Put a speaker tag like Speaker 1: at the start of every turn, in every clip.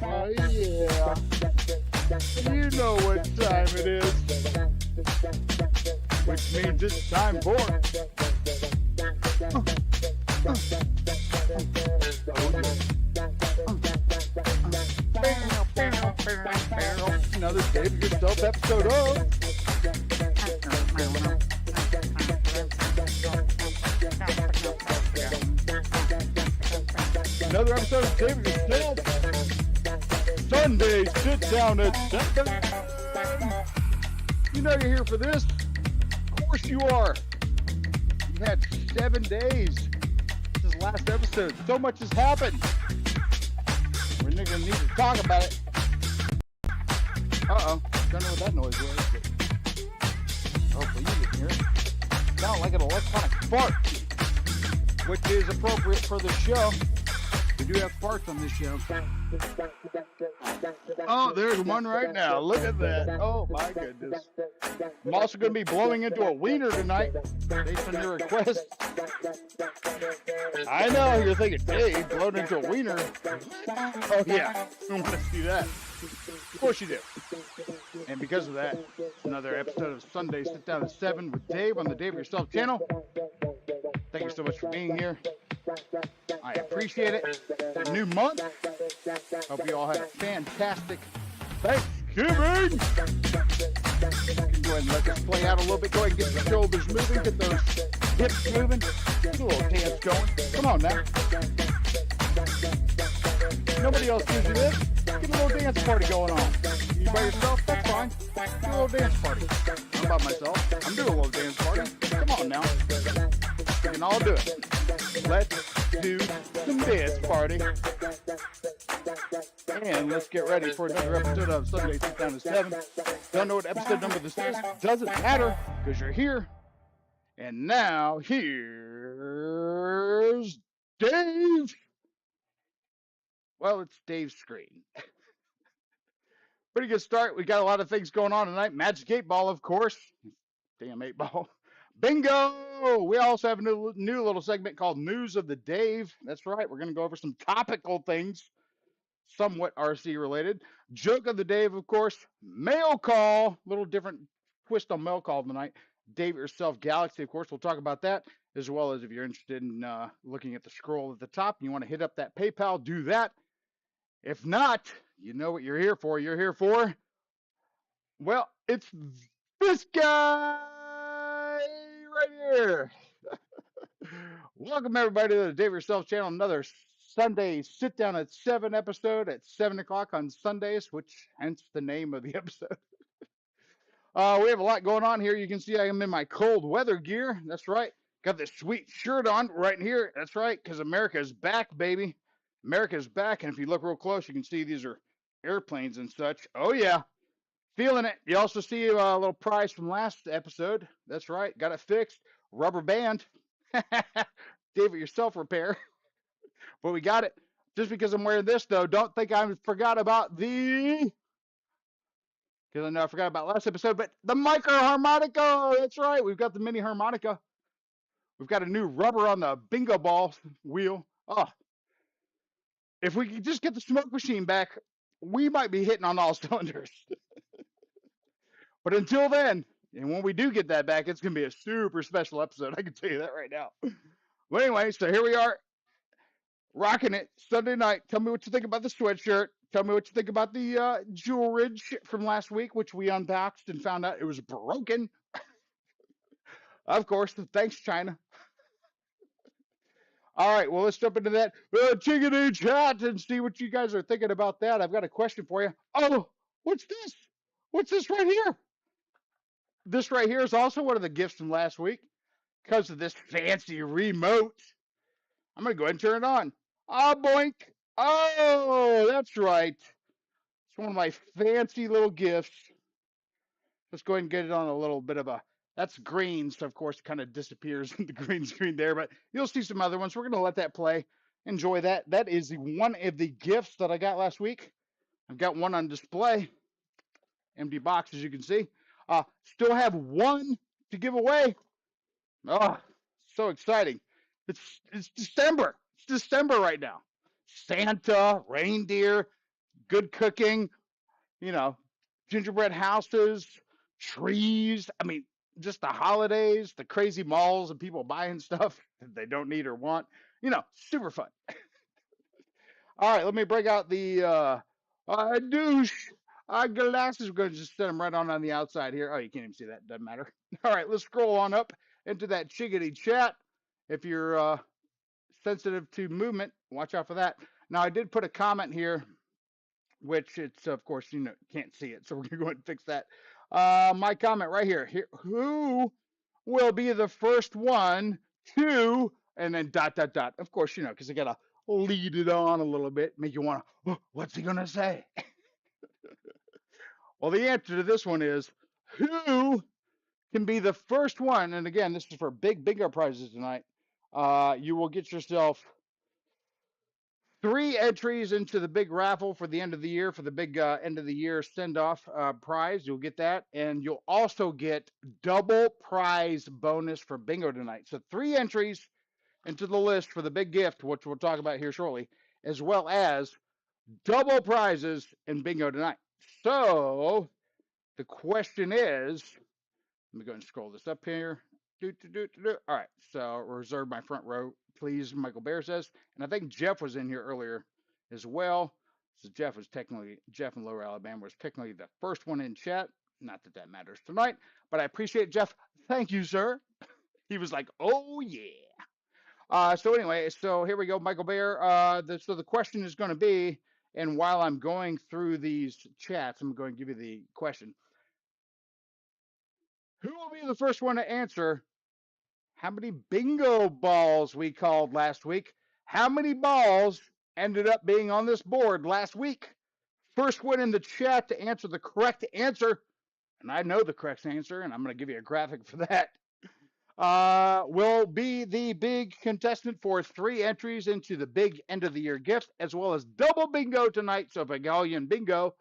Speaker 1: Oh, yeah. You know what time it is. Which means it's time for... Another David Yourself episode of... Another episode of David Yourself. Sunday, sit down at 7. You know you're here for this. Of course you are. You've had 7 days. This is the last episode. So much has happened. We're going to need to talk about it. Uh-oh. Don't know what that noise was. But hopefully you can hear it. Sound like an electronic fart, which is appropriate for the show. We do have farts on this show. Oh, there's one right now. Look at that. Oh, my goodness. I'm also going to be blowing into a wiener tonight, based on your request. I know, you're thinking, hey, blowing into a wiener. Oh, yeah. I want to see that. Of course you do. And because of that, it's another episode of Sunday Sit Down at 7 with Dave on the Dave Yourself channel. Thank you so much for being here. I appreciate it. It's a new month. Hope you all had a fantastic Thanksgiving. Go ahead and let this play out a little bit. Go ahead and get the shoulders moving. Get those hips moving. Get a little dance going. Come on now. Nobody else gives you this. Get a little dance party going on. You by yourself? That's fine. Do a little dance party. I'm by myself. I'm doing a little dance party. Come on now. We can all do it. Let's do some dance party. And let's get ready for another episode of Sunday Sit Down at 7. Don't know what episode number this is. Doesn't matter, because you're here. And now, here's Dave. Well, it's Dave's screen. Pretty good start. We got a lot of things going on tonight. Magic 8 Ball, of course. Damn 8 Ball. Bingo! We also have a new little segment called News of the Dave. That's right. We're going to go over some topical things, somewhat RC related. Joke of the Dave, of course. Mail call. Little different twist on mail call tonight. Dave Yourself Galaxy, of course. We'll talk about that, as well as if you're interested in looking at the scroll at the top and you want to hit up that PayPal, do that. If not, you know what you're here for. You're here for, well, it's this guy right here. Welcome, everybody, to the Dave Yourself channel. Another Sunday Sit Down at 7 episode at 7 o'clock on Sundays, which hence the name of the episode. We have a lot going on here. You can see I am in my cold weather gear. That's right. Got this sweet shirt on right here. That's right, because America is back, baby. America is back, and if you look real close, you can see these are airplanes and such. Oh, yeah. Feeling it. You also see a little prize from last episode. That's right. Got it fixed. Rubber band. Dave It Yourself repair. But we got it. Just because I'm wearing this, though, don't think I forgot about the... Because I know I forgot about last episode, but the micro harmonica. That's right. We've got the mini harmonica. We've got a new rubber on the bingo ball wheel. Oh, if we could just get the smoke machine back, we might be hitting on all cylinders. But until then, and when we do get that back, it's going to be a super special episode. I can tell you that right now. But anyway, so here we are, rocking it Sunday night. Tell me what you think about the sweatshirt. Tell me what you think about the jewelry from last week, which we unboxed and found out it was broken. Of course, thanks, China. All right, well, let's jump into that chickadee chat and see what you guys are thinking about that. I've got a question for you. Oh, what's this? What's this right here? This right here is also one of the gifts from last week because of this fancy remote. I'm going to go ahead and turn it on. Ah, boink. Oh, that's right. It's one of my fancy little gifts. Let's go ahead and get it on a little bit of a... That's green, so of course it kind of disappears in the green screen there, but you'll see some other ones. We're going to let that play enjoy that. That is one of the gifts that I got last week. I've got one on display, empty box as you can see. Still have one to give away. Oh, so exciting! It's December. It's December right now. Santa, reindeer, good cooking. You know, gingerbread houses, trees. I mean, just the holidays, the crazy malls, and people buying stuff that they don't need or want. Super fun. All right, let me break out the douche glasses. We're going to just set them right on the outside here. Oh, you can't even see that. Doesn't matter. All right, let's scroll on up into that chickadee chat. If you're sensitive to movement, watch out for that. Now, I did put a comment here, which it's, of course, can't see it. So we're going to go ahead and fix that. My comment right here. Who will be the first one to, and then dot, dot, dot. Of course, because I got to lead it on a little bit, make you want to, oh, what's he going to say? Well, the answer to this one is who can be the first one. And again, this is for big, bigger prizes tonight. You will get yourself 3 entries into the big raffle for the end of the year, for the big end of the year send off prize. You'll get that. And you'll also get double prize bonus for bingo tonight. So 3 entries into the list for the big gift, which we'll talk about here shortly, as well as double prizes in bingo tonight. So the question is, let me go and scroll this up here. All right, so reserve my front row, please, Michael Bear says. And I think Jeff was in here earlier as well. So Jeff in Lower Alabama was technically the first one in chat. Not that that matters tonight, but I appreciate Jeff. Thank you, sir. He was like, oh, yeah. So anyway, so here we go, Michael Bear. So the question is going to be, and while I'm going through these chats, I'm going to give you the question. Who will be the first one to answer how many bingo balls we called last week? How many balls ended up being on this board last week? First one in the chat to answer the correct answer, and I know the correct answer, and I'm going to give you a graphic for that, will be the big contestant for 3 entries into the big end of the year gift, as well as double bingo tonight. So if I call you in bingo,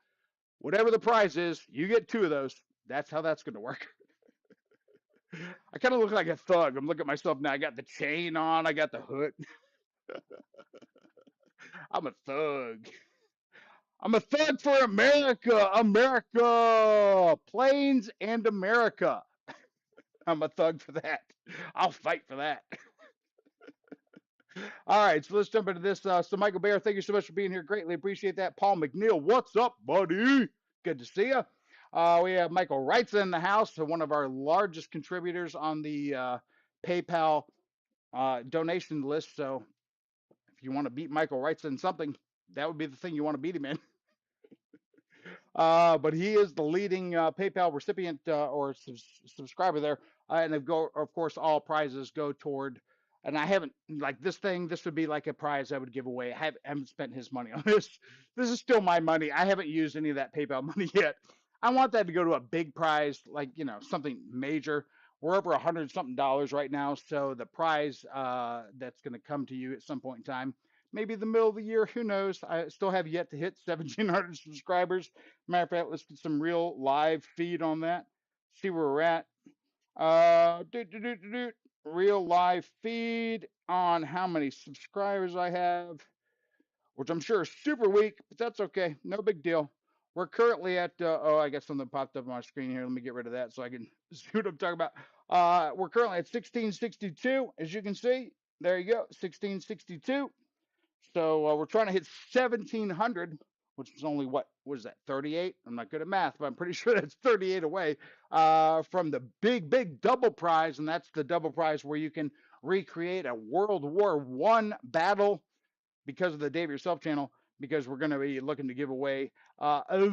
Speaker 1: whatever the prize is, you get 2 of those. That's how that's going to work. I kind of look like a thug. I'm looking at myself now. I got the chain on. I got the hood. I'm a thug. I'm a thug for America. America. Plains and America. I'm a thug for that. I'll fight for that. All right, so let's jump into this. So, Michael Bear, thank you so much for being here. Greatly appreciate that. Paul McNeil, what's up, buddy? Good to see you. We have Michael Wrights in the house, so one of our largest contributors on the PayPal donation list. So if you want to beat Michael Wrights in something, that would be the thing you want to beat him in. But he is the leading PayPal recipient or subscriber there, and of course, all prizes go toward. And I haven't like this thing. This would be like a prize I would give away. I haven't spent his money on this. This is still my money. I haven't used any of that PayPal money yet. I want that to go to a big prize, like something major. We're over $100-something right now, so the prize that's going to come to you at some point in time, maybe the middle of the year, who knows? I still have yet to hit 1,700 subscribers. Matter of fact, let's get some real live feed on that. See where we're at. Real live feed on how many subscribers I have, which I'm sure is super weak, but that's okay. No big deal. We're currently at, I got something popped up on my screen here. Let me get rid of that so I can see what I'm talking about. We're currently at 1662, as you can see. There you go, 1662. So we're trying to hit 1,700, which is only what is that, 38? I'm not good at math, but I'm pretty sure that's 38 away from the big, big double prize, and that's the double prize where you can recreate a World War I battle because of the Dave Yourself channel, because we're going to be looking to give away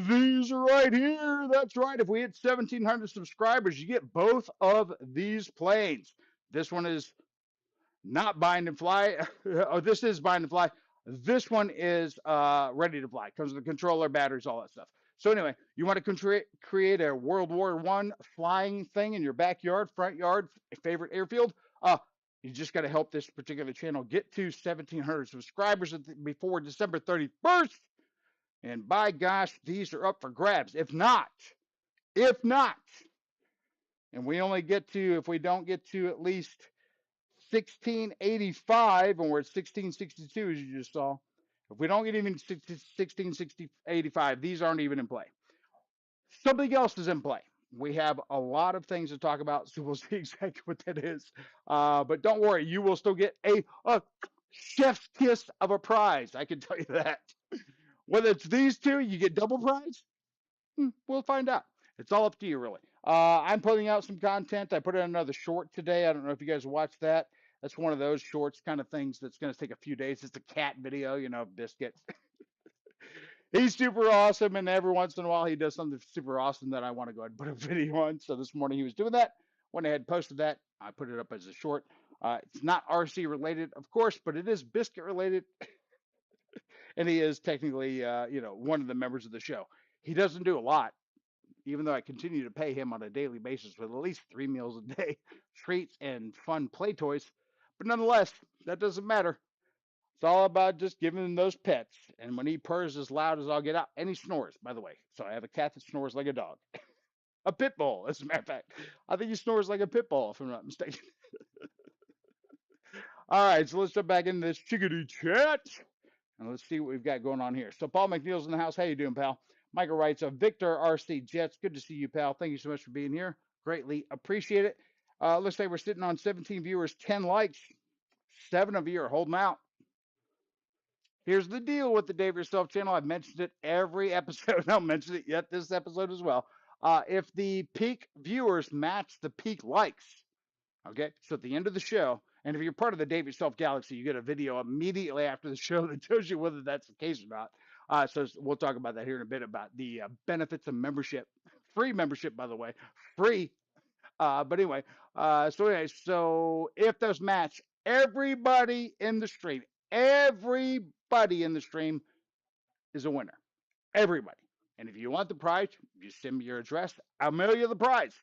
Speaker 1: these right here. That's right. If we hit 1,700 subscribers, you get both of these planes. This one is not bind and fly. Oh, this is bind and fly. This one is ready to fly. Comes with the controller, batteries, all that stuff. So anyway, you want to create a World War I flying thing in your backyard, front yard, favorite airfield? You just got to help this particular channel get to 1,700 subscribers before December 31st. And by gosh, these are up for grabs. If not, and we only get to, if we don't get to at least 1685, and we're at 1662, as you just saw, if we don't get even 1685, these aren't even in play. Something else is in play. We have a lot of things to talk about, so we'll see exactly what that is. But don't worry, you will still get a chef's kiss of a prize. I can tell you that. Whether it's these two, you get double prize. We'll find out. It's all up to you, really. I'm putting out some content. I put in another short today. I don't know if you guys watched that. That's one of those shorts kind of things that's going to take a few days. It's a cat video, Biscuit. He's super awesome, and every once in a while he does something super awesome that I want to go ahead and put a video on. So this morning he was doing that. Went ahead and posted that. I put it up as a short. It's not RC related, of course, but it is Biscuit related, and he is technically, one of the members of the show. He doesn't do a lot, even though I continue to pay him on a daily basis with at least 3 meals a day, treats, and fun play toys. But nonetheless, that doesn't matter. It's all about just giving him those pets. And when he purrs as loud as I'll get out, and he snores, by the way. So I have a cat that snores like a dog. A pit bull, as a matter of fact. I think he snores like a pit bull, if I'm not mistaken. All right, so let's jump back into this chickadee chat. And let's see what we've got going on here. So Paul McNeil's in the house. How you doing, pal? Michael writes, Victor RC Jets. Good to see you, pal. Thank you so much for being here. Greatly appreciate it. Looks like we're sitting on 17 viewers, 10 likes. 7 of you are holding out. Here's the deal with the Dave Yourself channel. I've mentioned it every episode. I'll mention it yet this episode as well. If the peak viewers match the peak likes, okay, so at the end of the show, and if you're part of the Dave Yourself Galaxy, you get a video immediately after the show that tells you whether that's the case or not. So we'll talk about that here in a bit about the benefits of membership. Free membership, by the way. Free. But anyway, so if those match, everybody in the stream is a winner. Everybody. And if you want the prize, you send me your address. I'll mail you the prize.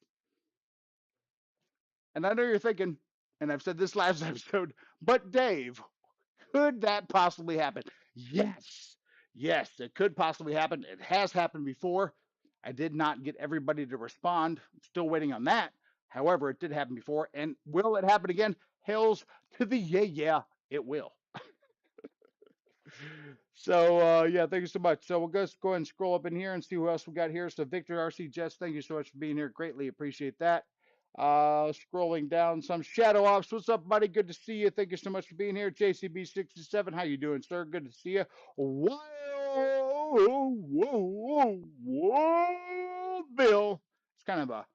Speaker 1: And I know you're thinking, and I've said this last episode, but Dave, could that possibly happen? Yes. Yes, it could possibly happen. It has happened before. I did not get everybody to respond. I'm still waiting on that. However, it did happen before. And will it happen again? Hells to the yeah, it will. So yeah, thank you so much. So we'll just go ahead and scroll up in here and see who else we got here. So Victor RC Jets, thank you so much for being here. Greatly appreciate that. Scrolling down some Shadow Ops. What's up, buddy? Good to see you. Thank you so much for being here. JCB67, how you doing, sir? Good to see you. Whoa, Bill. It's kind of a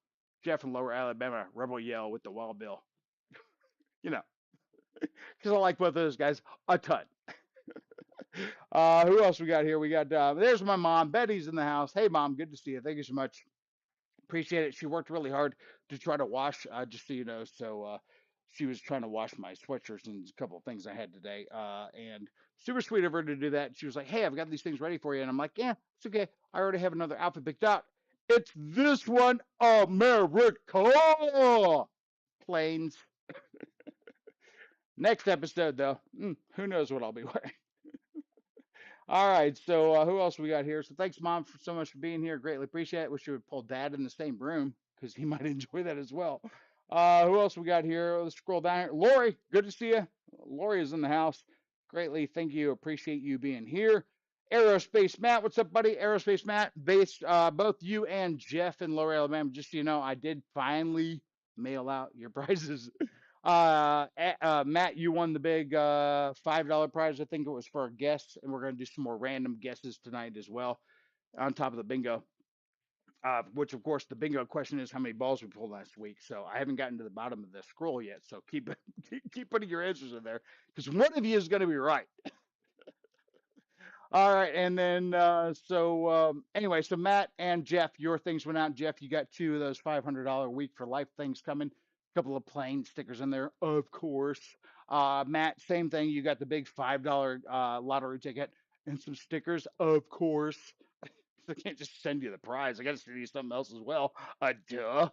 Speaker 1: Jeff and Lower Alabama rebel yell with the Wild Bill. You know, because I like both of those guys a ton. Who else we got here? We got, there's my mom. Betty's in the house. Hey, Mom. Good to see you. Thank you so much. Appreciate it. She worked really hard to try to wash, just so you know. So she was trying to wash my sweatshirts and a couple of things I had today. And super sweet of her to do that. She was like, hey, I've got these things ready for you. And I'm like, yeah, it's okay. I already have another outfit picked out. It's this one, America. Planes. Next episode, though, who knows what I'll be wearing. All right, so who else we got here? So thanks, Mom, for so much for being here. Greatly appreciate it. Wish you would pull Dad in the same room because he might enjoy that as well. Who else we got here? Let's scroll down here. Lori, good to see you. Lori is in the house. Greatly, thank you. Appreciate you being here. Aerospace Matt, what's up, buddy? Aerospace Matt, based both you and Jeff in Lower Alabama. Just so you know, I did finally mail out your prizes. Matt, you won the big $5 prize. I think it was for our guests, and we're going to do some more random guesses tonight as well on top of the bingo. Which of course the bingo question is how many balls we pulled last week. So I haven't gotten to the bottom of the scroll yet. So keep putting your answers in there because one of you is going to be right. All right, and then anyway, so Matt and Jeff, your things went out. Jeff, you got 2 of those $500 a week for life things coming. A couple of plane stickers in there, of course. Matt, same thing. You got the big $5 lottery ticket and some stickers, of course. I can't just send you the prize. I got to send you something else as well. Duh.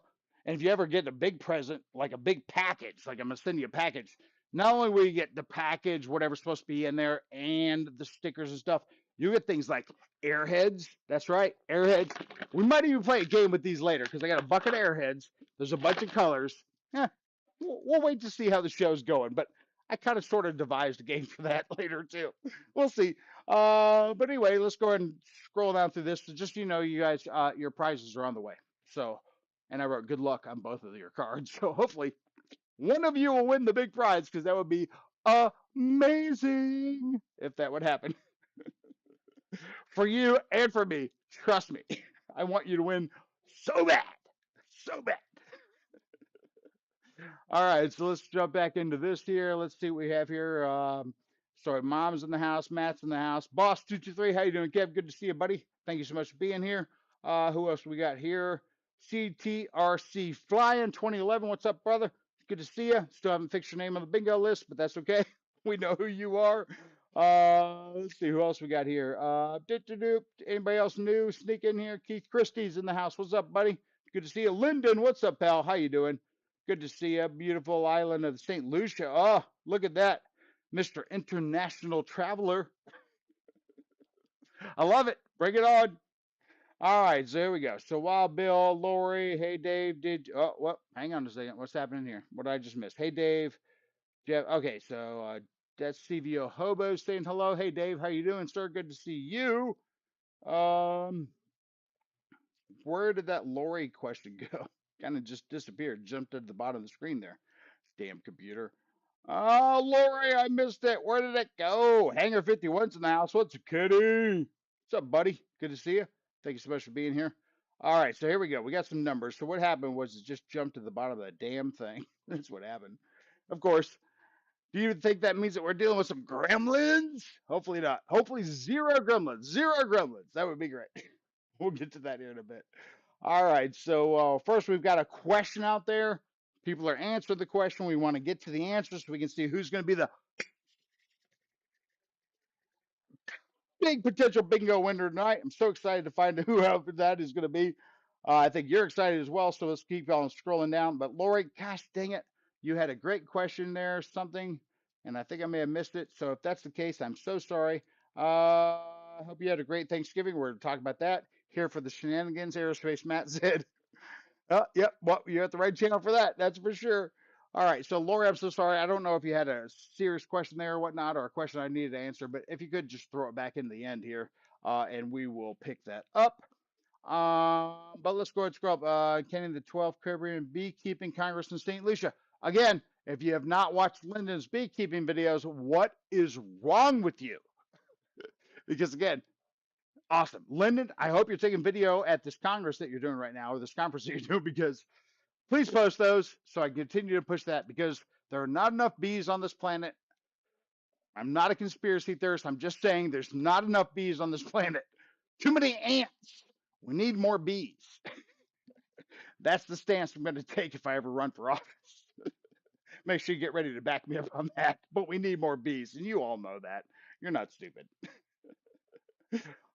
Speaker 1: And if you ever get a big present, like a big package, like I'm gonna send you a package, not only will you get the package, whatever's supposed to be in there, and the stickers and stuff, you get things like airheads. That's right, airheads. We might even play a game with these later because I got a bucket of airheads. There's a bunch of colors. Eh, we'll wait to see how the show's going, but I kind of sort of devised a game for that later too. We'll see. But anyway, let's go ahead and scroll down through this. So just you know, you guys, your prizes are on the way. So, and I wrote good luck on both of your cards. So hopefully one of you will win the big prize because that would be amazing if that would happen for you and for me. Trust me, I want you to win so bad, so bad. All right, so let's jump back into this here. Let's see what we have here. Sorry, Mom's in the house, Matt's in the house. Boss 223, how you doing, Kev? Good to see you, buddy. Thank you so much for being here. Who else we got here? CTRC Flying 2011. What's up, brother? Good to see you. Still haven't fixed your name on the bingo list, but that's okay. We know who you are. Let's see who else we got here. Anybody else new? Sneak in here. Keith Christie's in the house. What's up, buddy? Good to see you. Lyndon, what's up, pal? How you doing? Good to see you. Beautiful island of St. Lucia. Oh, look at that. Mr. International Traveler. I love it. Bring it on. All right, so here we go. So Wild Bill, Lori, hey Dave, oh what? Hang on a second. What's happening here? What did I just miss? Hey Dave, Jeff. Okay, so that's CVO Hobo saying hello. Hey Dave, how you doing, sir? Good to see you. Um, where did that Lori question go? Kind of just disappeared. Jumped at the bottom of the screen there. Damn computer. Oh, Lori, I missed it. Where did it go? Hanger 51's in the house. What's a kitty? What's up, buddy? Good to see you. Thank you so much for being here. All right, so here we go. We got some numbers. So what happened was it just jumped to the bottom of the damn thing. That's what happened. Of course, do you think that means that we're dealing with some gremlins? Hopefully not. Hopefully zero gremlins. Zero gremlins. That would be great. We'll get to that here in a bit. All right, so first we've got a question out there. People are answering the question. We want to get to the answers so we can see who's going to be the big potential bingo winner tonight. I'm so excited to find out who that is going to be. I think you're excited as well, so let's keep on scrolling down. But Lori, gosh dang it, you had a great question there, something, and I think I may have missed it. So if that's the case, I'm so sorry. I hope you had a great Thanksgiving. We're going to talk about that here for the shenanigans. Aerospace Matt said. Yep. Well, you're at the right channel for that. That's for sure. All right. So, Lori, I'm so sorry. I don't know if you had a serious question there or whatnot, or a question I needed to answer, but if you could just throw it back in the end here, and we will pick that up. But let's go ahead and scroll up. Kenny the 12th Caribbean Beekeeping Congress in St. Lucia. Again, if you have not watched Lyndon's beekeeping videos, what is wrong with you? Because again, awesome. Lyndon, I hope you're taking video at this Congress that you're doing right now, or this conference that you're doing, because please post those so I can continue to push that because there are not enough bees on this planet. I'm not a conspiracy theorist. I'm just saying there's not enough bees on this planet. Too many ants. We need more bees. That's the stance I'm going to take if I ever run for office. Make sure you get ready to back me up on that. But we need more bees, and you all know that. You're not stupid.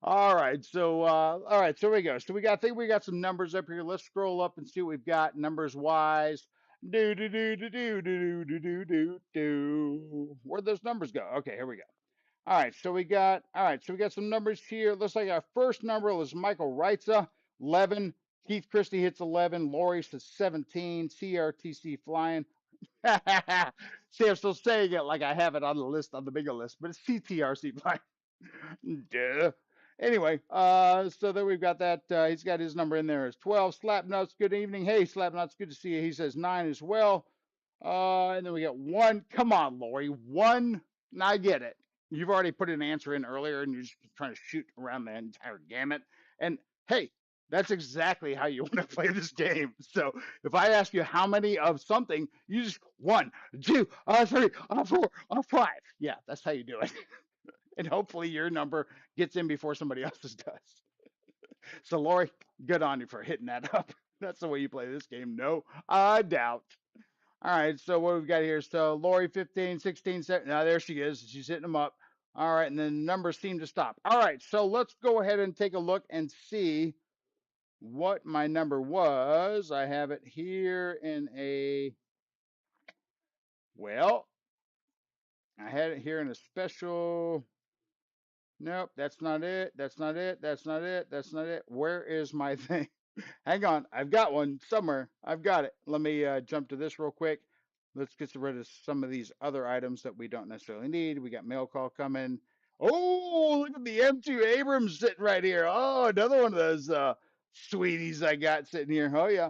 Speaker 1: All right, so here we go. So I think we got some numbers up here. Let's scroll up and see what we've got numbers wise. Do do do do do do do do do do. Where'd those numbers go? Okay, here we go. So we got some numbers here. Looks like our first number was Michael Reitza, 11. Keith Christie hits 11. Lori says 17. CRTC flying. See, I'm still saying it like I have it on the list, on the bigger list, but it's CTRC flying. Duh. Anyway, so then we've got that. He's got his number in there as 12. Slapnuts, good evening. Hey, Slapnuts, good to see you. He says 9 as well. And then we got 1. Come on, Lori. 1. Now I get it. You've already put an answer in earlier and you're just trying to shoot around the entire gamut. And hey, that's exactly how you want to play this game. So if I ask you how many of something, you just 1, 2, 3, 4, 5. Yeah, that's how you do it. And hopefully your number gets in before somebody else's does. So, Lori, good on you for hitting that up. That's the way you play this game. No, I doubt. All right, so what we've got here. So, Lori, 15, 16, 17. Now, there she is. She's hitting them up. All right, and then the numbers seem to stop. All right, so let's go ahead and take a look and see what my number was. I have it here in a, well, I had it here in a special. Nope, that's not it. That's not it. That's not it. That's not it. Where is my thing? Hang on. I've got one somewhere. I've got it. Let me jump to this real quick. Let's get rid of some of these other items that we don't necessarily need. We got mail call coming. Oh, look at the M2 Abrams sitting right here. Oh, another one of those sweeties I got sitting here. Oh, yeah.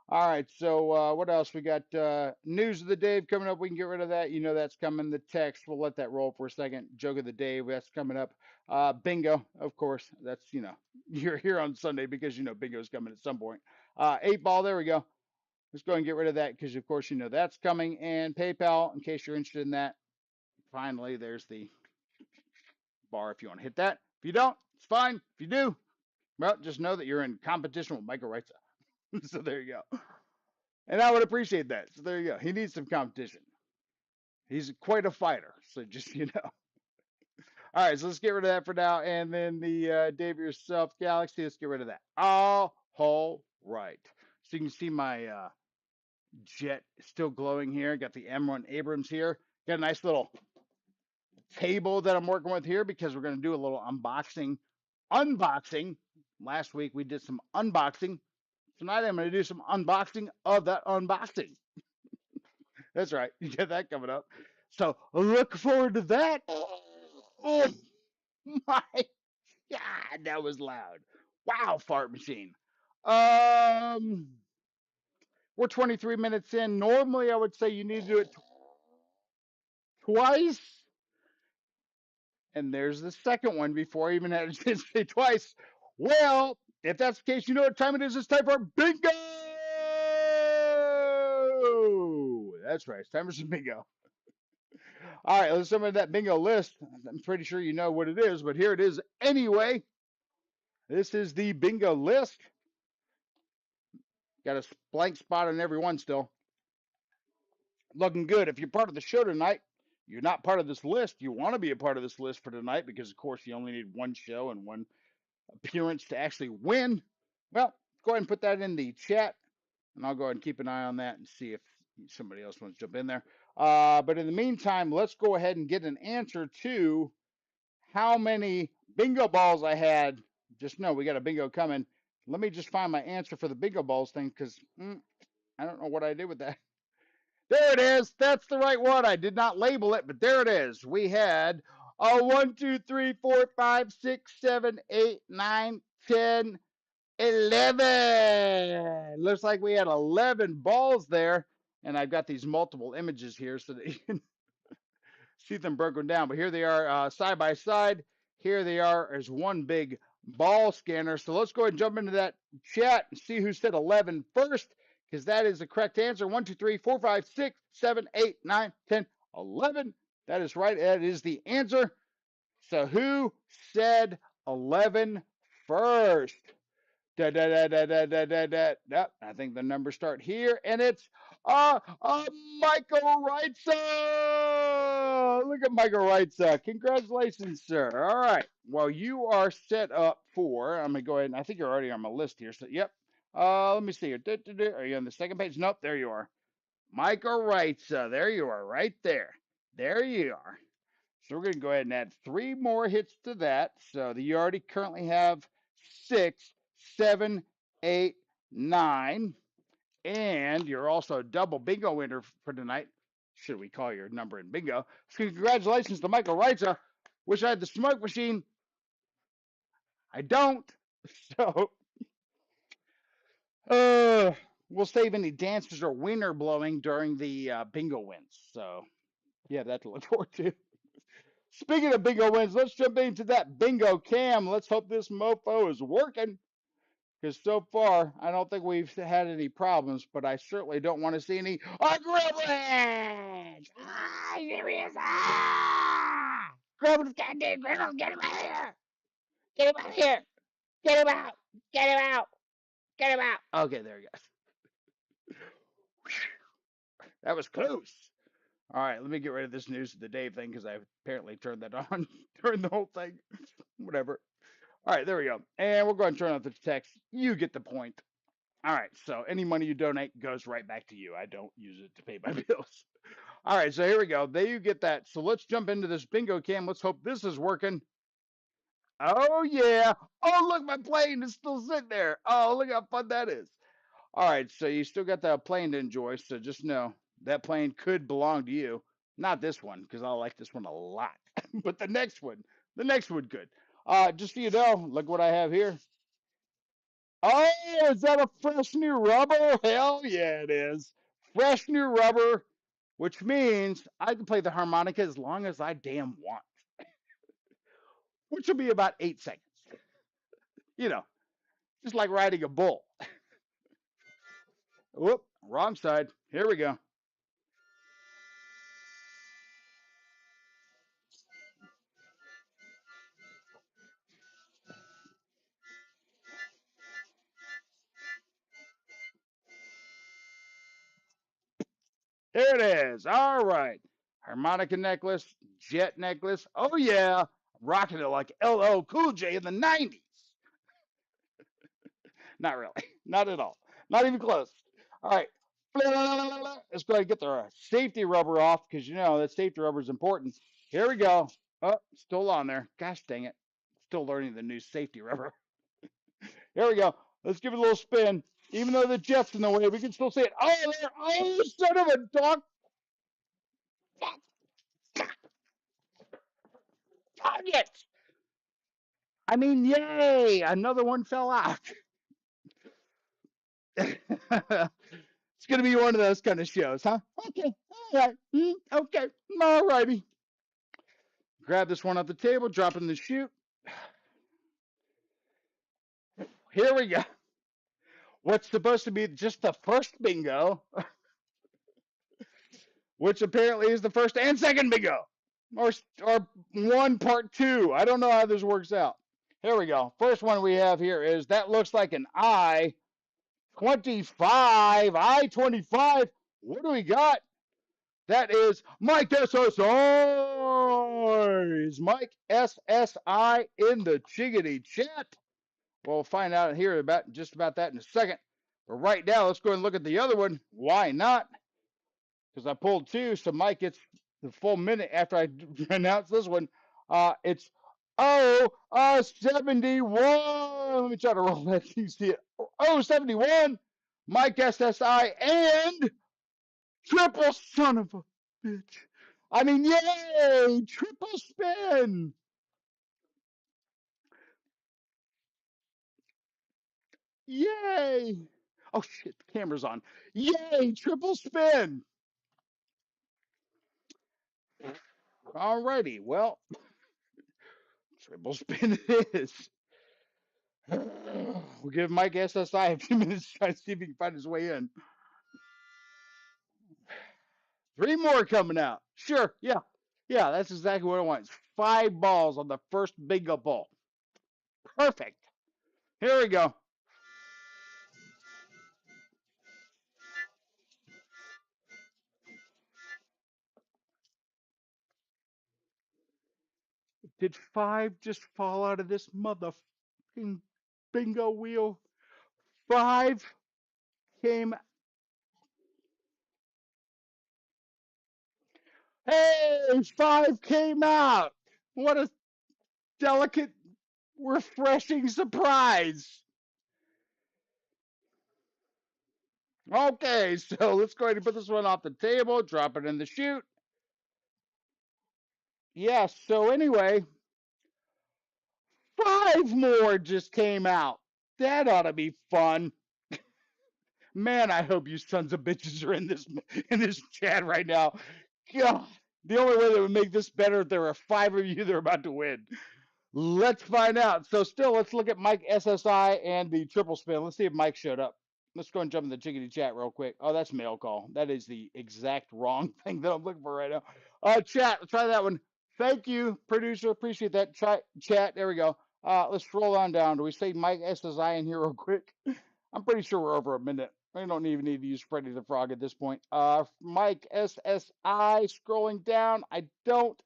Speaker 1: All right, so what else? We got news of the day coming up. We can get rid of that. You know that's coming. The text, we'll let that roll for a second. Joke of the day, that's coming up. Bingo, of course. That's, you're here on Sunday because you know bingo's coming at some point. 8 ball, there we go. Let's go and get rid of that because, of course, you know that's coming. And PayPal, in case you're interested in that. Finally, there's the bar if you want to hit that. If you don't, it's fine. If you do, well, just know that you're in competition with Michael Wright. So there you go. And I would appreciate that. So there you go. He needs some competition. He's quite a fighter. So just, All right, so let's get rid of that for now. And then the Dave Yourself Galaxy, let's get rid of that. All right. So you can see my jet still glowing here. Got the M1 Abrams here. Got a nice little table that I'm working with here because we're going to do a little unboxing. Last week we did some unboxing. Tonight I'm going to do some unboxing of that unboxing. That's right. You get that coming up. So look forward to that. Oh my God, that was loud. Wow, fart machine. Um, we're 23 minutes in. Normally, I would say you need to do it twice. And there's the second one before I even had a chance to say twice. Well, if that's the case, you know what time it is. It's time for bingo. That's right. It's time for some bingo. All right, let's summon that bingo list. I'm pretty sure you know what it is, but here it is anyway. This is the bingo list. Got a blank spot on every one still. Looking good. If you're part of the show tonight, you're not part of this list. You want to be a part of this list for tonight because, of course, you only need one show and one appearance to actually win. Well, go ahead and put that in the chat, and I'll go ahead and keep an eye on that and see if somebody else wants to jump in there. But in the meantime, let's go ahead and get an answer to how many bingo balls I had. Just know we got a bingo coming. Let me just find my answer for the bingo balls thing because I don't know what I did with that. There it is. That's the right one. I did not label it, but there it is. We had a 1, 2, 3, 4, 5, 6, 7, 8, 9, 10, 11. Looks like we had 11 balls there. And I've got these multiple images here so that you can see them broken down. But here they are side by side. Here they are as one big ball scanner. So let's go ahead and jump into that chat and see who said 11 first, because that is the correct answer. 1, 2, 3, 4, 5, 6, 7, 8, 9, 10, 11. That is right. That is the answer. So who said 11 first? Da, da, da, da, da, da, da, da. Yep, I think the numbers start here, and it's Michael Wrightsa. Look at Michael Wrightsa. Congratulations, sir. All right. Well, you are set up for. I'm gonna go ahead and I think you're already on my list here. So, yep. Let me see here. Are you on the second page? Nope. There you are. Michael Wrightsa. There you are, right there. There you are. So we're going to go ahead and add 3 more hits to that. So you already currently have 6, 7, 8, 9. And you're also a double bingo winner for tonight. Should we call your number in bingo? So congratulations to Michael Wrightsa. Wish I had the smoke machine. I don't. So we'll save any dancers or winner blowing during the bingo wins. So yeah, that to look forward to. Speaking of bingo wins, let's jump into that bingo cam. Let's hope this mofo is working. Because so far, I don't think we've had any problems, but I certainly don't want to see any gremlins! Ah, here he is! Ah! Gremlins, goddamn gremlins, get him out of here! Get him out of here! Get him out! Get him out! Get him out! Okay, there he goes. That was close. All right, let me get rid of this news of the day thing because I apparently turned that on during the whole thing. Whatever. All right, there we go. And we'll go ahead and turn off the text. You get the point. All right, so any money you donate goes right back to you. I don't use it to pay my bills. All right, so here we go. There you get that. So let's jump into this bingo cam. Let's hope this is working. Oh, yeah. Oh, look, my plane is still sitting there. Oh, look how fun that is. All right, so you still got that plane to enjoy. So just know that plane could belong to you. Not this one, because I like this one a lot. But the next one could. Just so you know, look what I have here. Oh, is that a fresh new rubber? Hell yeah, it is. Fresh new rubber, which means I can play the harmonica as long as I damn want, which will be about 8 seconds. You know, just like riding a bull. Whoop, wrong side. Here we go. Here it is. All right. Harmonica necklace, jet necklace. Oh, yeah. Rocking it like LL Cool J in the 90s. Not really. Not at all. Not even close. All right. Let's go ahead and get the safety rubber off because you know that safety rubber is important. Here we go. Oh, still on there. Gosh dang it. Still learning the new safety rubber. Here we go. Let's give it a little spin. Even though the jet's in the way, we can still see it. Oh, there. Oh, son of a dog. Target. I mean, yay. Another one fell out. It's going to be one of those kind of shows, huh? Okay. All right. Okay. All righty. Grab this one off the table, drop it in the chute. Here we go. What's supposed to be just the first bingo, which apparently is the first and second bingo, or one part two. I don't know how this works out. Here we go. First one we have here is that looks like an I 25, I 25. What do we got? That is Mike SSI. Is Mike SSI in the chickadee chat? We'll find out here about just about that in a second. But right now, let's go and look at the other one. Why not? Because I pulled two, so Mike gets the full minute after I announce this one. It's 71. Let me try to roll that so you see it. 71. Mike SSI and triple son of a bitch. I mean, yay! Triple spin. Yay! Oh shit, the camera's on. Yay! Triple spin. Alrighty, well, triple spin it is. We'll give Mike SSI a few minutes to try to see if he can find his way in. Three more coming out. Sure, yeah. Yeah, that's exactly what I want. It's 5 balls on the first bingo ball. Perfect. Here we go. Did 5 just fall out of this motherfucking bingo wheel? 5 came. Hey, 5 came out. What a delicate, refreshing surprise. Okay, so let's go ahead and put this one off the table, drop it in the chute. Yes, so anyway, 5 more just came out. That ought to be fun. Man, I hope you sons of bitches are in this chat right now. God, the only way that would make this better if there were 5 of you that are about to win. Let's find out. So still, let's look at Mike SSI and the triple spin. Let's see if Mike showed up. Let's go and jump in the chickadee chat real quick. Oh, that's mail call. That is the exact wrong thing that I'm looking for right now. Chat, let's try that one. Thank you, producer. Appreciate that. Chat. There we go. Let's scroll on down. Do we say Mike SSI in here real quick? I'm pretty sure we're over a minute. We don't even need to use Freddy the Frog at this point. Mike SSI scrolling down. I don't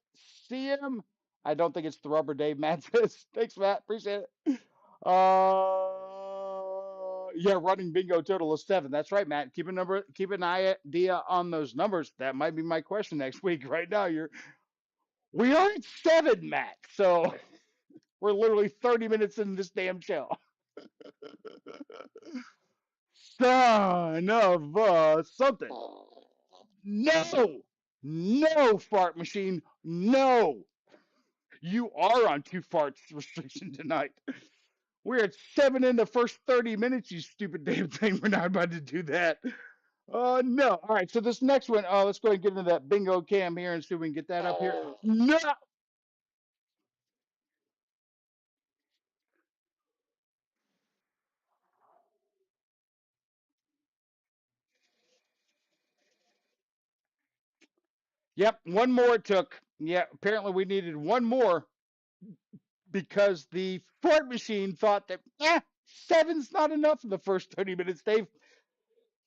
Speaker 1: see him. I don't think it's the rubber Dave. Matt says, thanks, Matt. Appreciate it. Yeah, running bingo total of 7. That's right, Matt. Keep an idea on those numbers. That might be my question next week. Right now, we are at 7, Matt. So we're literally 30 minutes into this damn show. Son of something. No, no, fart machine. No, you are on 2 farts restriction tonight. We're at 7 in the first 30 minutes, you stupid damn thing. We're not about to do that. No. All right, so this next one, let's go ahead and get into that bingo cam here and see if we can get that up here. No. Yep, one more it took. Yeah, apparently we needed one more because the fart machine thought that, 7's not enough in the first 30 minutes, Dave.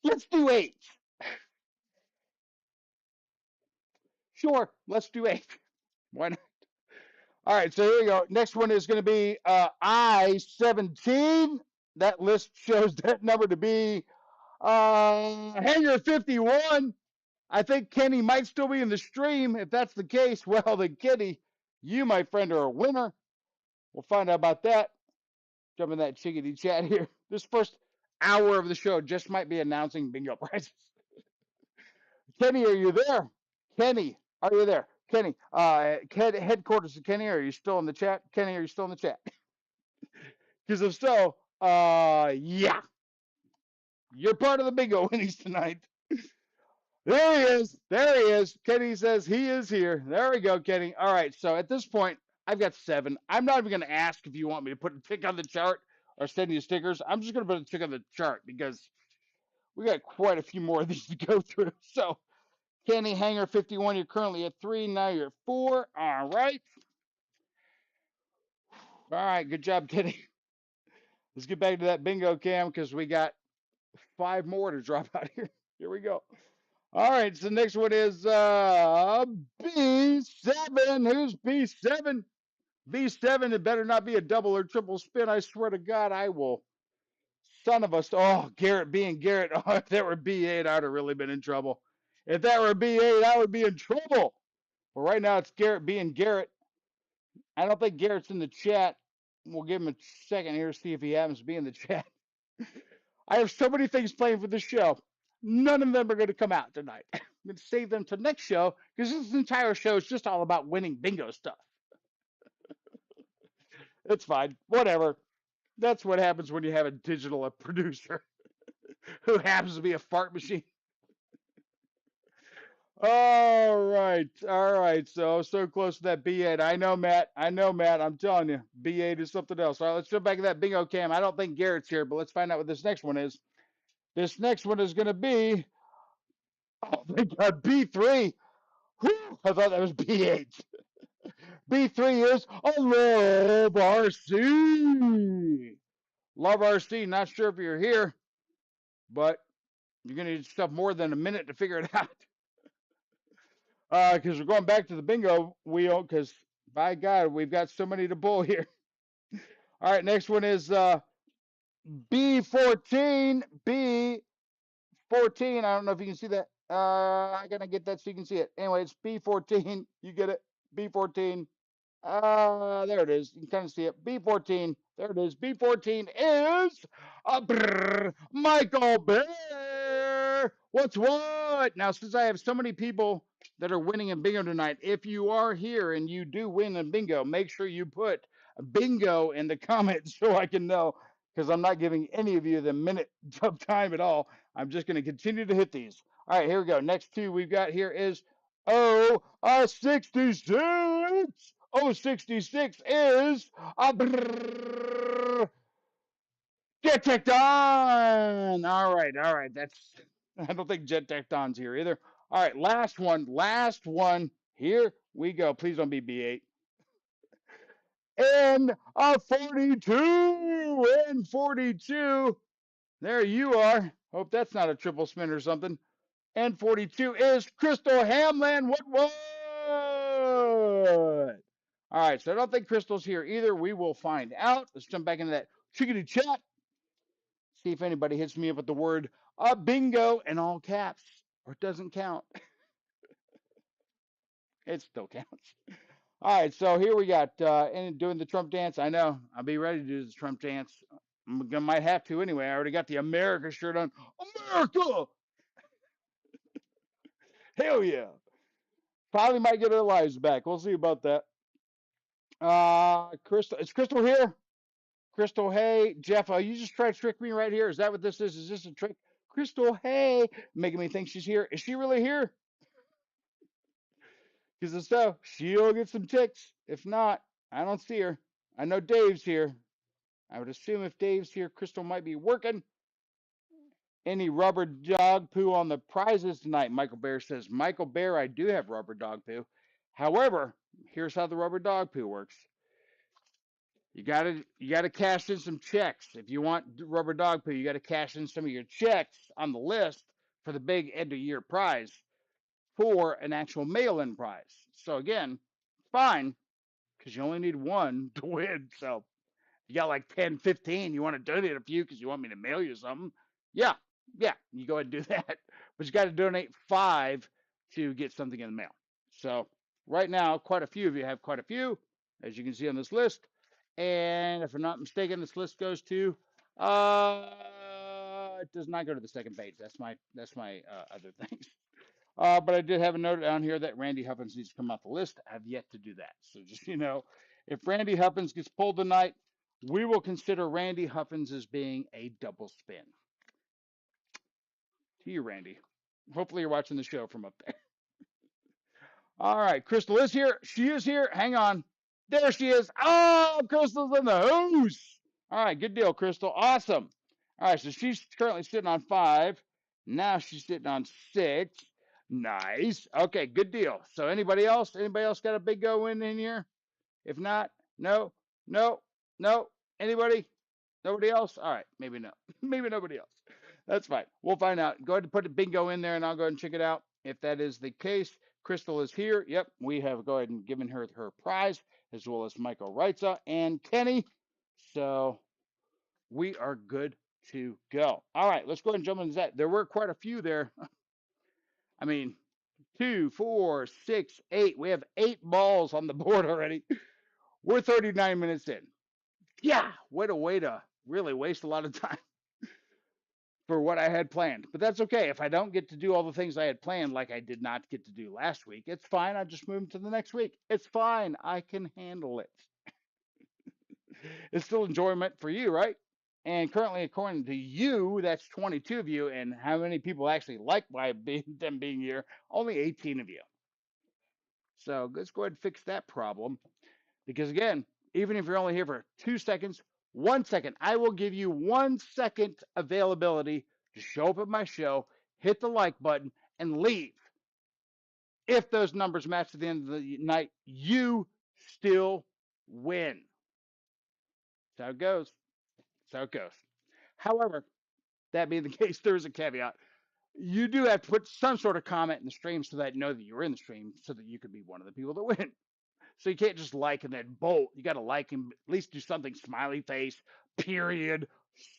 Speaker 1: Let's do 8. Sure, let's do 8. Why not? All right, so here we go. Next one is going to be I-17. That list shows that number to be Hangar 51. I think Kenny might still be in the stream. If that's the case, well, then Kenny, you, my friend, are a winner. We'll find out about that. Jump in that chickadee chat here. This first hour of the show just might be announcing bingo prizes. Kenny, are you there? Kenny, are you there? Kenny, headquarters of Kenny, are you still in the chat? Kenny, are you still in the chat? Because if so, yeah, you're part of the bingo winnings tonight. There he is. There he is. Kenny says he is here. There we go, Kenny. All right. So at this point, I've got 7. I'm not even going to ask if you want me to put a tick on the chart or send you stickers. I'm just going to put a tick on the chart because we got quite a few more of these to go through. So, Kenny, Hanger 51, you're currently at 3. Now you're at 4. All right. All right. Good job, Kenny. Let's get back to that bingo cam because we got 5 more to drop out here. Here we go. All right, so the next one is B7. Who's B7? B7, it better not be a double or triple spin. I swear to God, I will. Son of a. Oh, Garrett being Garrett. Oh, if that were B8, I would have really been in trouble. If that were B8, I would be in trouble. But right now, it's Garrett being Garrett. I don't think Garrett's in the chat. We'll give him a second here to see if he happens to be in the chat. I have so many things playing for this show. None of them are going to come out tonight. I'm going to save them to next show because this entire show is just all about winning bingo stuff. It's fine. Whatever. That's what happens when you have a digital producer who happens to be a fart machine. All right. All right. So close to that B8. I know, Matt. I know, Matt. I'm telling you, B8 is something else. All right. Let's jump back to that bingo cam. I don't think Garrett's here, but let's find out what this next one is. This next one is going to be, oh, thank God, B3. Whew, I thought that was B8. B3 is a Love RC. Love RC, not sure if you're here, but you're going to need stuff more than a minute to figure it out. Because we're going back to the bingo wheel, because by God, we've got so many to pull here. All right, next one is B14. B14. I don't know if you can see that. I'm going to get that so you can see it. Anyway, it's B14. You get it? B14. There it is. You can kind of see it. B14. There it is. B14 is Michael Bear. What's what? Now, since I have so many people that are winning in bingo tonight, if you are here and you do win in bingo, make sure you put bingo in the comments so I can know, because I'm not giving any of you the minute of time at all. I'm just going to continue to hit these. All right, here we go. Next 2 we've got here is 66. 66 is Jet Tech Don. All right. That's, I don't think Jet Tech Don's here either. All right, last one. Here we go. Please don't be B8. And a 42. And 42. There you are. Hope that's not a triple spin or something. And 42 is Crystal Hamlin. What? All right, so I don't think Crystal's here either. We will find out. Let's jump back into that chickadee chat. See if anybody hits me up with the word bingo in all caps, or it doesn't count. It still counts. All right, so here we got doing the Trump dance. I know. I'll be ready to do the Trump dance. Might have to anyway. I already got the America shirt on. America! Hell yeah. Probably might get our lives back. We'll see about that. Crystal, is Crystal here? Crystal, hey. Jeff, you just tried to trick me right here. Is that what this is? Is this a trick? Crystal, hey. Making me think she's here. Is she really here? Because if so, she'll get some ticks. If not, I don't see her. I know Dave's here. I would assume if Dave's here, Crystal might be working. Any rubber dog poo on the prizes tonight? Michael Bear says. Michael Bear, I do have rubber dog poo. However, here's how the rubber dog poo works. You gotta cash in some checks. If you want rubber dog poo, you gotta cash in some of your checks on the list for the big end of year prize for an actual mail-in prize. So again, fine, because you only need one to win. So you got like 10, 15, you want to donate a few because you want me to mail you something. Yeah, you go ahead and do that. But you got to donate 5 to get something in the mail. So right now, quite a few of you have quite a few, as you can see on this list. And if I'm not mistaken, this list goes to it does not go to the second page. That's my other things. But I did have a note down here that Randy Huffins needs to come off the list. I have yet to do that. So just if Randy Huffins gets pulled tonight, we will consider Randy Huffins as being a double spin. To you, Randy. Hopefully you're watching the show from up there. All right, Crystal is here. She is here. Hang on. There she is. Oh, Crystal's in the house. All right, good deal, Crystal. Awesome. All right, so she's currently sitting on 5. Now she's sitting on 6. Nice. Okay, good deal. So anybody else? Anybody else got a big go in here? If not, no. Anybody? Nobody else? All right, maybe no. Maybe nobody else. That's fine. We'll find out. Go ahead and put a bingo in there, and I'll go ahead and check it out. If that is the case, Crystal is here. Yep, we have go ahead and given her prize, as well as Michael Reitza and Kenny. So we are good to go. All right, let's go ahead and jump into that. There were quite a few there. I mean, 2, 4, 6, 8. We have 8 balls on the board already. We're 39 minutes in. Yeah, what a way to really waste a lot of time for what I had planned. But that's okay. If I don't get to do all the things I had planned, like I did not get to do last week, it's fine. I just move to the next week. It's fine. I can handle it. It's still enjoyment for you, right? And currently, according to you, that's 22 of you. And how many people actually like them being here? Only 18 of you. So let's go ahead and fix that problem. Because again, even if you're only here for 2 seconds, 1 second, I will give you 1 second availability to show up at my show, hit the like button, and leave. If those numbers match at the end of the night, you still win. That's how it goes. That's how it goes. However, that being the case, there's a caveat. You do have to put some sort of comment in the stream so that I know that you're in the stream so that you could be one of the people that win. So you can't just like and then bolt. You got to like and at least do something, smiley face, period,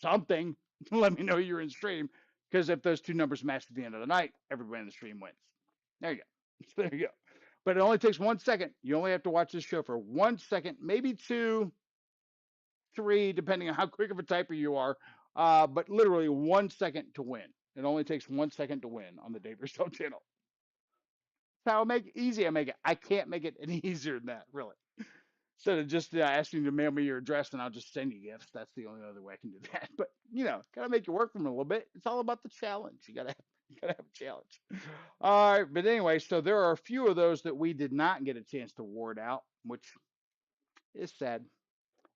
Speaker 1: something. Let me know you're in stream. Because if those 2 numbers match at the end of the night, everybody in the stream wins. There you go. There you go. But it only takes 1 second. You only have to watch this show for 1 second, maybe 2, 3, depending on how quick of a typer you are. But literally 1 second to win. It only takes 1 second to win on the Dave Rousseau channel. That's how I make it easy. I make it. I can't make it any easier than that, really. Instead of just asking you to mail me your address and I'll just send you gifts. That's the only other way I can do that. But gotta make it work for me a little bit. It's all about the challenge. You gotta have a challenge. All right, but anyway, so there are a few of those that we did not get a chance to ward out, which is sad.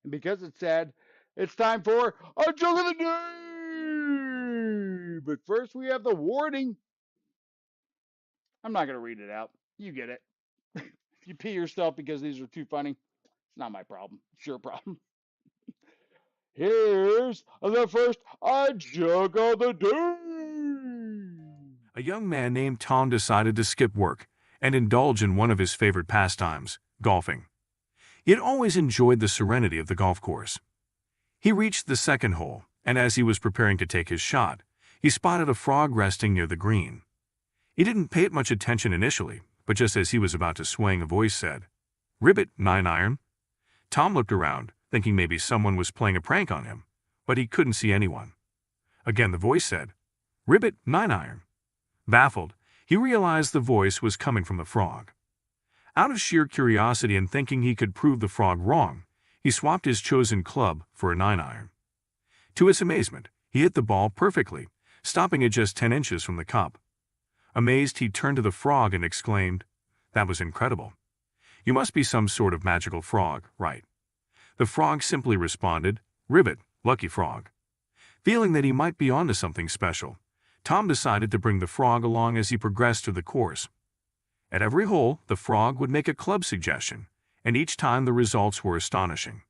Speaker 1: And because it's sad, it's time for a joke of the day. But first, we have the warning. I'm not gonna read it out. You get it. If you pee yourself because these are too funny, it's not my problem. It's your problem. Here's the first joke of the day.
Speaker 2: A young man named Tom decided to skip work and indulge in one of his favorite pastimes, golfing. He had always enjoyed the serenity of the golf course. He reached the second hole, and as he was preparing to take his shot, he spotted a frog resting near the green. He didn't pay it much attention initially, but just as he was about to swing, a voice said, "Ribbit, 9-iron." Tom looked around, thinking maybe someone was playing a prank on him, but he couldn't see anyone. Again the voice said, "Ribbit, 9-iron." Baffled, he realized the voice was coming from the frog. Out of sheer curiosity and thinking he could prove the frog wrong, he swapped his chosen club for a 9-iron. To his amazement, he hit the ball perfectly, stopping at just 10 inches from the cup. Amazed, he turned to the frog and exclaimed, "That was incredible. You must be some sort of magical frog, right?" The frog simply responded, "Ribbit, lucky frog." Feeling that he might be onto something special, Tom decided to bring the frog along as he progressed through the course. At every hole, the frog would make a club suggestion, and each time the results were astonishing.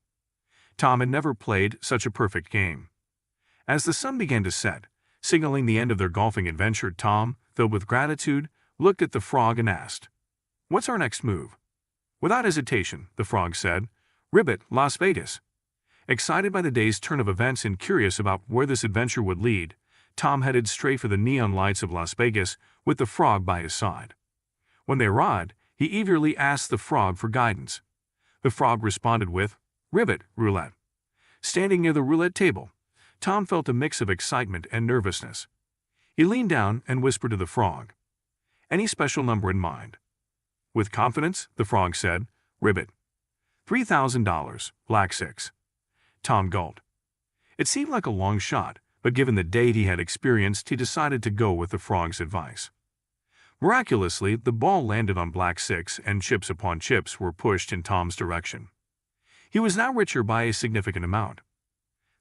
Speaker 2: Tom had never played such a perfect game. As the sun began to set, signaling the end of their golfing adventure, Tom, filled with gratitude, looked at the frog and asked, "What's our next move?" Without hesitation, the frog said, "Ribbit, Las Vegas." Excited by the day's turn of events and curious about where this adventure would lead, Tom headed straight for the neon lights of Las Vegas with the frog by his side. When they arrived, he eagerly asked the frog for guidance. The frog responded with, "Ribbit, roulette." Standing near the roulette table, Tom felt a mix of excitement and nervousness. He leaned down and whispered to the frog, "Any special number in mind?" With confidence, the frog said, "Ribbit." $3,000, black 6. Tom gulped. It seemed like a long shot, but given the date he had experienced, he decided to go with the frog's advice. Miraculously, the ball landed on black 6 and chips upon chips were pushed in Tom's direction. He was now richer by a significant amount.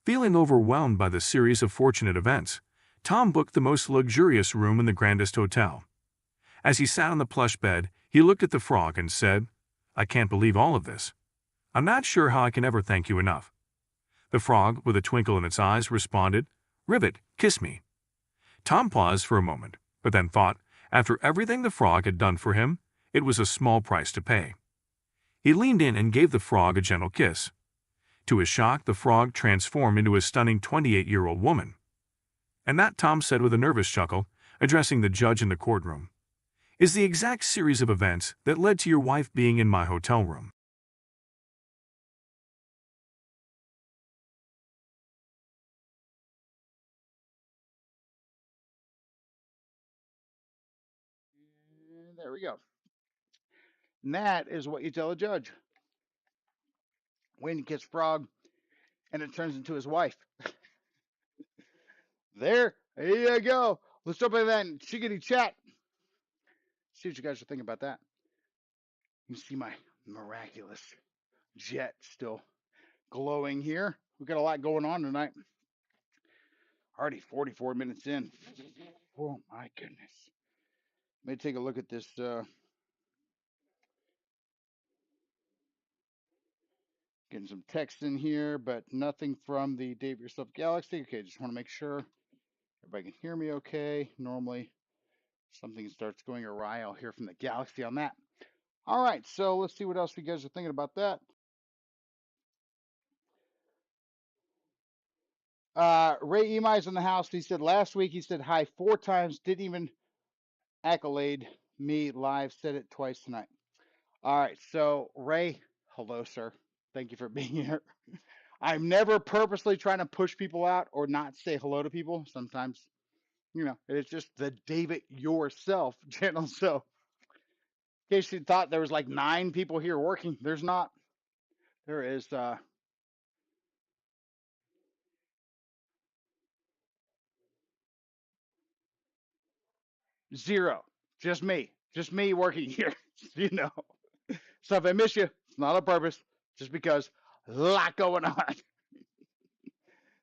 Speaker 2: Feeling overwhelmed by the series of fortunate events, Tom booked the most luxurious room in the grandest hotel. As he sat on the plush bed, he looked at the frog and said, "I can't believe all of this. I'm not sure how I can ever thank you enough." The frog, with a twinkle in its eyes, responded, "Ribbit, kiss me." Tom paused for a moment, but then thought, after everything the frog had done for him, it was a small price to pay. He leaned in and gave the frog a gentle kiss. To his shock, the frog transformed into a stunning 28-year-old woman. "And that," Tom said with a nervous chuckle, addressing the judge in the courtroom, "is the exact series of events that led to your wife being in my hotel room."
Speaker 1: And there we go. And that is what you tell a judge when you kiss frog and it turns into his wife. There you go. Let's jump into that chickadee chat. See what you guys are thinking about that. You can see my miraculous jet still glowing here. We've got a lot going on tonight. Already 44 minutes in. Oh my goodness. Let me take a look at this. Getting some text in here, but nothing from the Dave Yourself Galaxy. Okay, just want to make sure everybody can hear me okay. Normally, something starts going awry. I'll hear from the Galaxy on that. All right, so let's see what else you guys are thinking about that. Ray Emi's in the house. He said last week he said hi 4 times, didn't even accolade me live, said it twice tonight. All right, so Ray, hello, sir. Thank you for being here. I'm never purposely trying to push people out or not say hello to people. Sometimes, it's just the David Yourself channel. So, in case you thought there was like 9 people here working, there's not. There is 0. Just me working here. you know. So if I miss you, it's not on purpose. Just because a lot going on.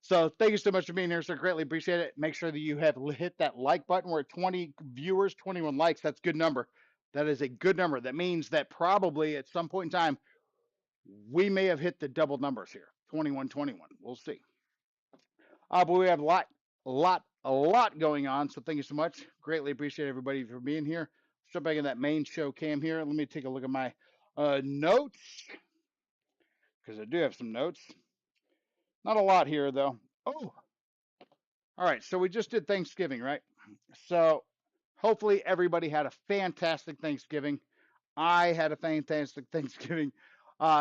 Speaker 1: So thank you so much for being here, sir. Greatly appreciate it. Make sure that you have hit that like button. We're at 20 viewers, 21 likes. That's a good number. That is a good number. That means that probably at some point in time, we may have hit the double numbers here. 21, 21. We'll see. But we have a lot going on. So thank you so much. Greatly appreciate everybody for being here. Let's jump back in that main show cam here. Let me take a look at my notes. because I do have some notes. Not a lot here, though. Oh, all right. So we just did Thanksgiving, right? So hopefully everybody had a fantastic Thanksgiving. I had a fantastic Thanksgiving.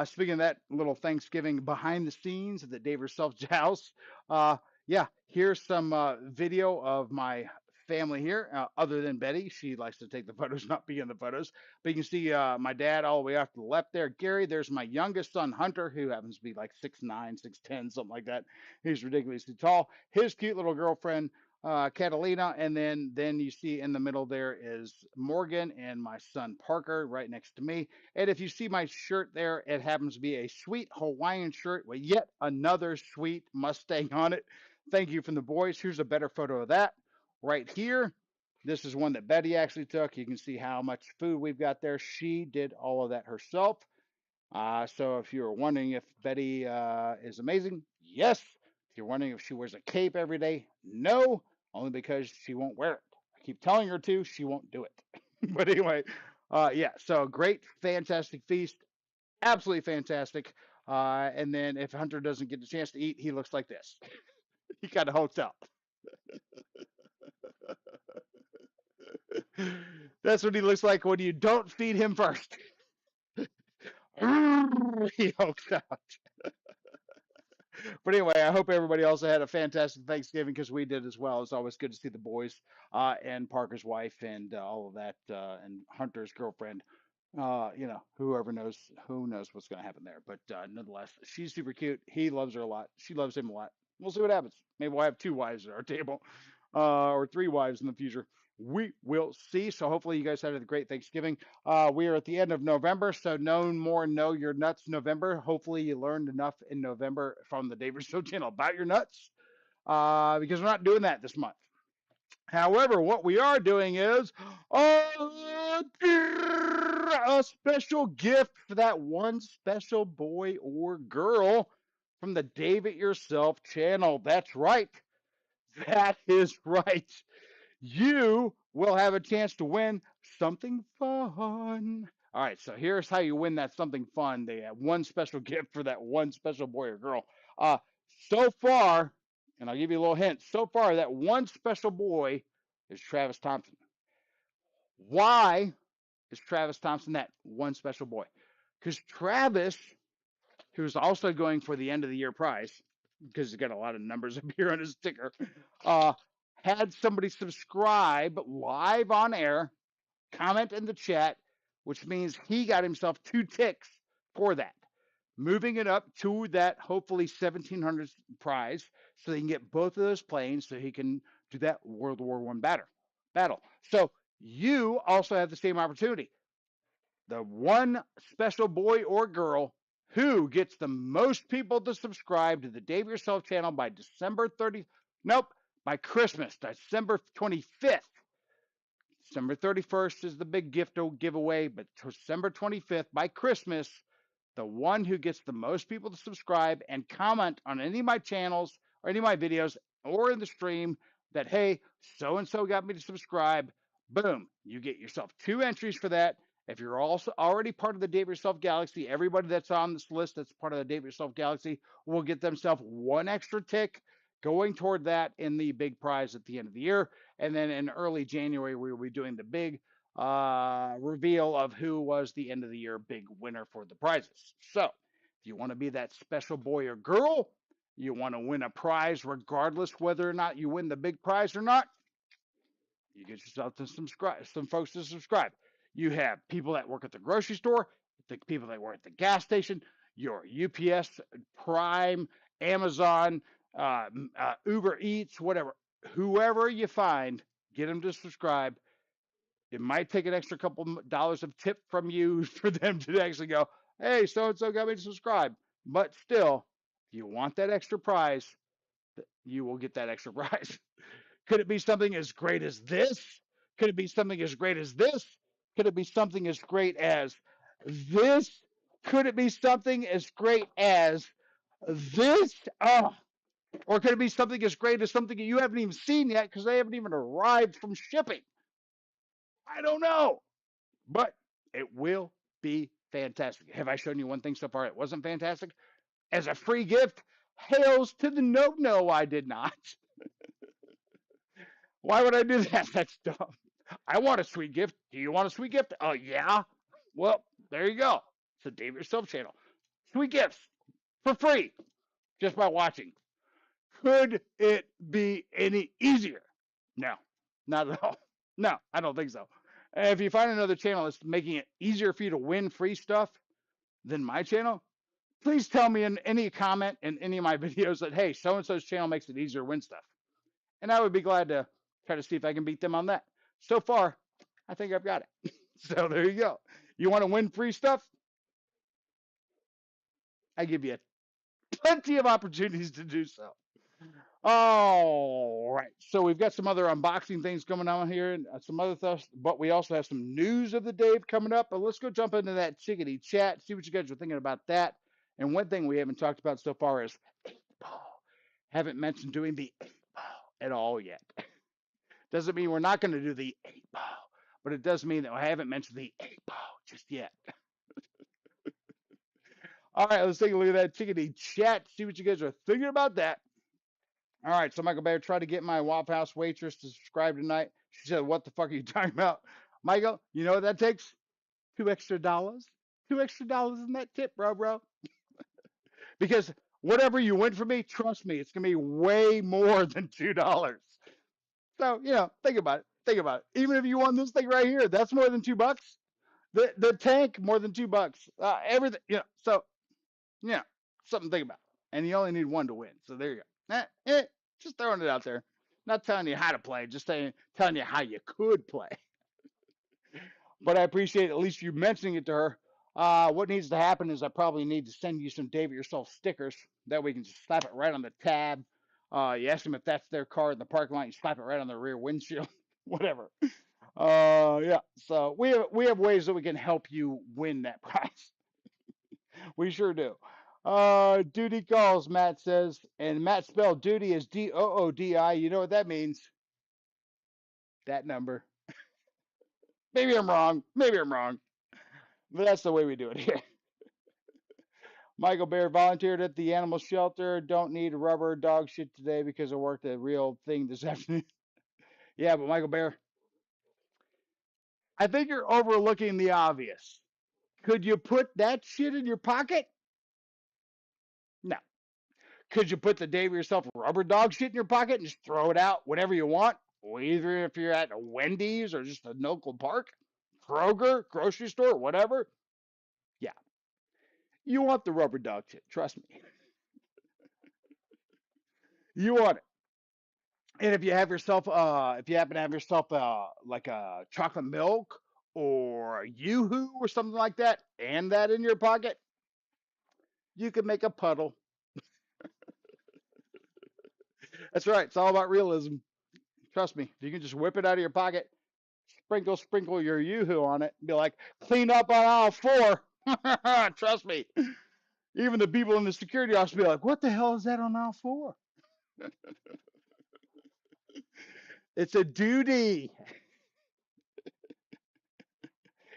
Speaker 1: Speaking of that, little Thanksgiving behind the scenes at the Dave Yourself's house. Uh, yeah, here's some video of my family here. Other than Betty, she likes to take the photos, not be in the photos. But you can see my dad all the way off to the left there. Gary, there's my youngest son, Hunter, who happens to be like 6'9", 6'10", something like that. He's ridiculously tall. His cute little girlfriend, Catalina, and then you see in the middle there is Morgan and my son Parker right next to me. And if you see my shirt there, it happens to be a sweet Hawaiian shirt with yet another sweet Mustang on it. Thank you from the boys. Here's a better photo of that right here. This is one that Betty actually took. You can see how much food we've got there. She did all of that herself. So if you're wondering if Betty is amazing, yes. If you're wondering if she wears a cape every day, no, only because she won't wear it. I keep telling her to, she won't do it. But anyway, yeah, so great, fantastic feast, absolutely fantastic. And then if Hunter doesn't get the chance to eat, he looks like this. He kind of hulks out. That's what he looks like when you don't feed him first. He hulks out. But anyway, I hope everybody also had a fantastic Thanksgiving because we did as well. It's always good to see the boys and Parker's wife and all of that and Hunter's girlfriend. Whoever knows, who knows what's going to happen there. But nonetheless, she's super cute. He loves her a lot. She loves him a lot. We'll see what happens. Maybe we'll have two wives at our table or three wives in the future. We will see. So hopefully you guys had a great Thanksgiving. We are at the end of November, so no more Know Your Nuts November. Hopefully you learned enough in November from the David Show channel about your nuts because we're not doing that this month. However, what we are doing is a special gift for that one special boy or girl from the Dave It Yourself channel. That's right. That is right. You will have a chance to win something fun. All right, so here's how you win that something fun. They have one special gift for that one special boy or girl. Uh, so far, and I'll give you a little hint. So far, that one special boy is Travis Thompson. Why is Travis Thompson that one special boy? Because Travis, who's also going for the end of the year prize, because he's got a lot of numbers up here on his ticker, uh, had somebody subscribe live on air, comment in the chat, which means he got himself 2 ticks for that, moving it up to that hopefully 1700 prize so they can get both of those planes so he can do that World War One battle. So you also have the same opportunity. The one special boy or girl who gets the most people to subscribe to the Dave Yourself channel by December 30th. Nope, by Christmas, December 25th. December 31st is the big gift giveaway, but December 25th by Christmas, the one who gets the most people to subscribe and comment on any of my channels or any of my videos or in the stream that, hey, so and so got me to subscribe, boom, you get yourself 2 entries for that. If you're also already part of the Dave Yourself Galaxy, everybody that's on this list that's part of the Dave Yourself Galaxy will get themselves 1 extra tick going toward that in the big prize at the end of the year. And then in early January, we will be doing the big reveal of who was the end of the year big winner for the prizes. So if you want to be that special boy or girl, you want to win a prize regardless whether or not you win the big prize or not, you get yourself some folks to subscribe. You have people that work at the grocery store, the people that work at the gas station, your UPS, Prime, Amazon, Uber Eats, whatever. Whoever you find, get them to subscribe. It might take an extra couple dollars of tip from you for them to actually go, hey, so and so got me to subscribe. But still, if you want that extra prize, you will get that extra prize. Could it be something as great as this? Could it be something as great as this? Could it be something as great as this? Could it be something as great as this? Oh, or could it be something as great as something that you haven't even seen yet because they haven't even arrived from shipping? I don't know, but it will be fantastic. Have I shown you one thing so far? It wasn't fantastic. as a free gift. Hails to the no, I did not. Why would I do that? That's dumb. I want a sweet gift. Do you want a sweet gift? Oh, yeah. Well, there you go. It's the Dave Yourself channel. Sweet gifts for free just by watching. Could it be any easier? No, not at all. No, I don't think so. If you find another channel that's making it easier for you to win free stuff than my channel, please tell me in any comment in any of my videos that, hey, so and so's channel makes it easier to win stuff. And I would be glad to try to see if I can beat them on that. So far, I think I've got it. So there you go. You want to win free stuff? I give you plenty of opportunities to do so. All right. So we've got some other unboxing things coming on here and some other stuff, but we also have some news of the day coming up. But let's go jump into that chickadee chat, see what you guys are thinking about that. And one thing we haven't talked about so far is 8-ball. Haven't mentioned doing the 8-ball at all yet. Doesn't mean we're not going to do the 8-ball, but it does mean that I haven't mentioned the 8-ball just yet. All right, let's take a look at that chickadee chat, see what you guys are thinking about that. All right, so Michael Bayer tried to get my Waffle House waitress to subscribe tonight. She said, "What the fuck are you talking about?" Michael, you know what that takes? $2 extra. $2 extra in that tip, bro. Because whatever you win for me, trust me, it's gonna be way more than $2. So, think about it. Think about it. Even if you won this thing right here, that's more than $2. The tank, more than $2. Everything, so, yeah, something to think about. And you only need one to win. So there you go. Just throwing it out there. Not telling you how to play, just telling you how you could play. But I appreciate at least you mentioning it to her. What needs to happen is I probably need to send you some David Yourself stickers. That way you can just slap it right on the tab. You ask them if that's their car in the parking lot. You slap it right on the rear windshield. Whatever. Yeah. So we have ways that we can help you win that prize. We sure do. Duty calls, Matt says. And Matt spelled duty as Doodi. You know what that means? That number. Maybe I'm wrong. But that's the way we do it here. Michael Bear volunteered at the animal shelter. Don't need rubber dog shit today because I worked a real thing this afternoon. Yeah, but Michael Bear, I think you're overlooking the obvious. Could you put that shit in your pocket? No. Could you put the Dave Yourself rubber dog shit in your pocket and just throw it out whenever you want? Or either if you're at a Wendy's or just a local park, Kroger, grocery store, whatever. Yeah. You want the rubber dog shit. Trust me. You want it. And if you happen to have yourself like a chocolate milk or a Yoo-hoo or something like that, and that in your pocket, you can make a puddle. That's right. It's all about realism. Trust me. If you can just whip it out of your pocket, sprinkle your Yoo-hoo on it, and be like, clean up on aisle 4. Trust me. Even the people in the security office be like, what the hell is that on aisle 4? It's a duty.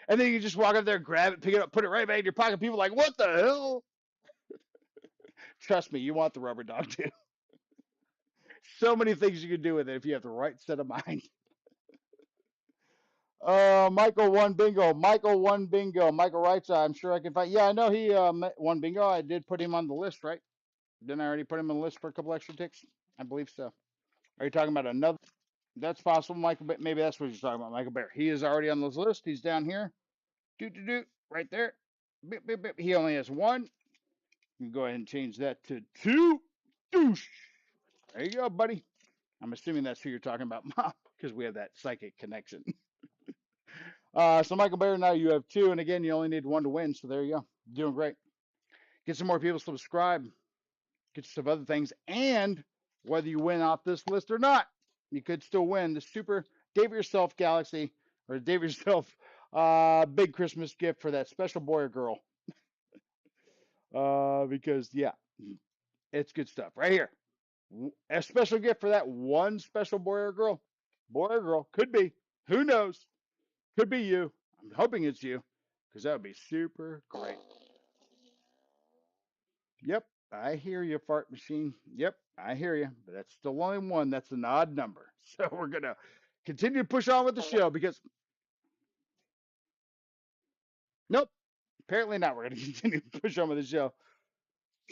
Speaker 1: And then you just walk up there, grab it, pick it up, put it right back in your pocket. People are like, what the hell? Trust me, you want the rubber dog too. So many things you can do with it if you have the right set of mind. Michael won bingo. Michael won bingo. Michael writes, I'm sure I can find. Yeah, I know he won bingo. I did put him on the list, right? Didn't I already put him on the list for a couple extra ticks? I believe so. Are you talking about another? That's possible, Michael. Maybe that's what you're talking about, Michael Bear. He is already on this list. He's down here. Right there. Beep, beep, beep. He only has one. You can go ahead and change that to 2. Doosh. There you go, buddy. I'm assuming that's who you're talking about, Mom, because we have that psychic connection. So Michael Bear, now you have 2, and again, you only need 1 to win. So there you go. Doing great. Get some more people to subscribe. Get some other things, and whether you win off this list or not, you could still win the Super Dave Yourself Galaxy or Dave Yourself big Christmas gift for that special boy or girl. Because yeah, it's good stuff right here. A special gift for that one special boy or girl. Boy or girl. Could be. Who knows? Could be you. I'm hoping it's you because that would be super great. Yep. I hear you, fart machine. Yep, I hear you. But that's still only one. That's an odd number. So we're going to continue to push on with the show because, nope, apparently not. We're going to continue to push on with the show.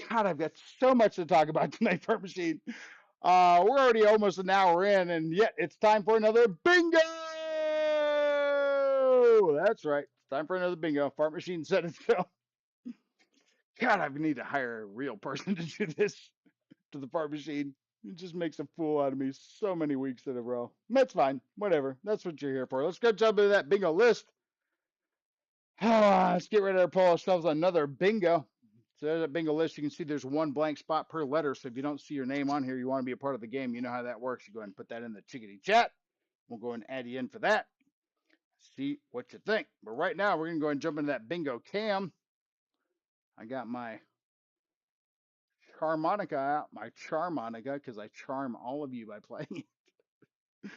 Speaker 1: God, I've got so much to talk about tonight, fart machine. We're already almost an hour in, and yet it's time for another bingo. That's right. It's time for another bingo. Fart machine said it so. God, I need to hire a real person to do this to the fart machine. It just makes a fool out of me so many weeks in a row. That's fine. Whatever. That's what you're here for. Let's go jump into that bingo list. Let's get ready to pull ourselves another bingo. So there's a bingo list. You can see there's one blank spot per letter. So if you don't see your name on here, you want to be a part of the game. You know how that works. You go ahead and put that in the chickadee chat. We'll go and add you in for that. See what you think. But right now, we're going to go and jump into that bingo cam. I got my harmonica out, my charmonica, because I charm all of you by playing it.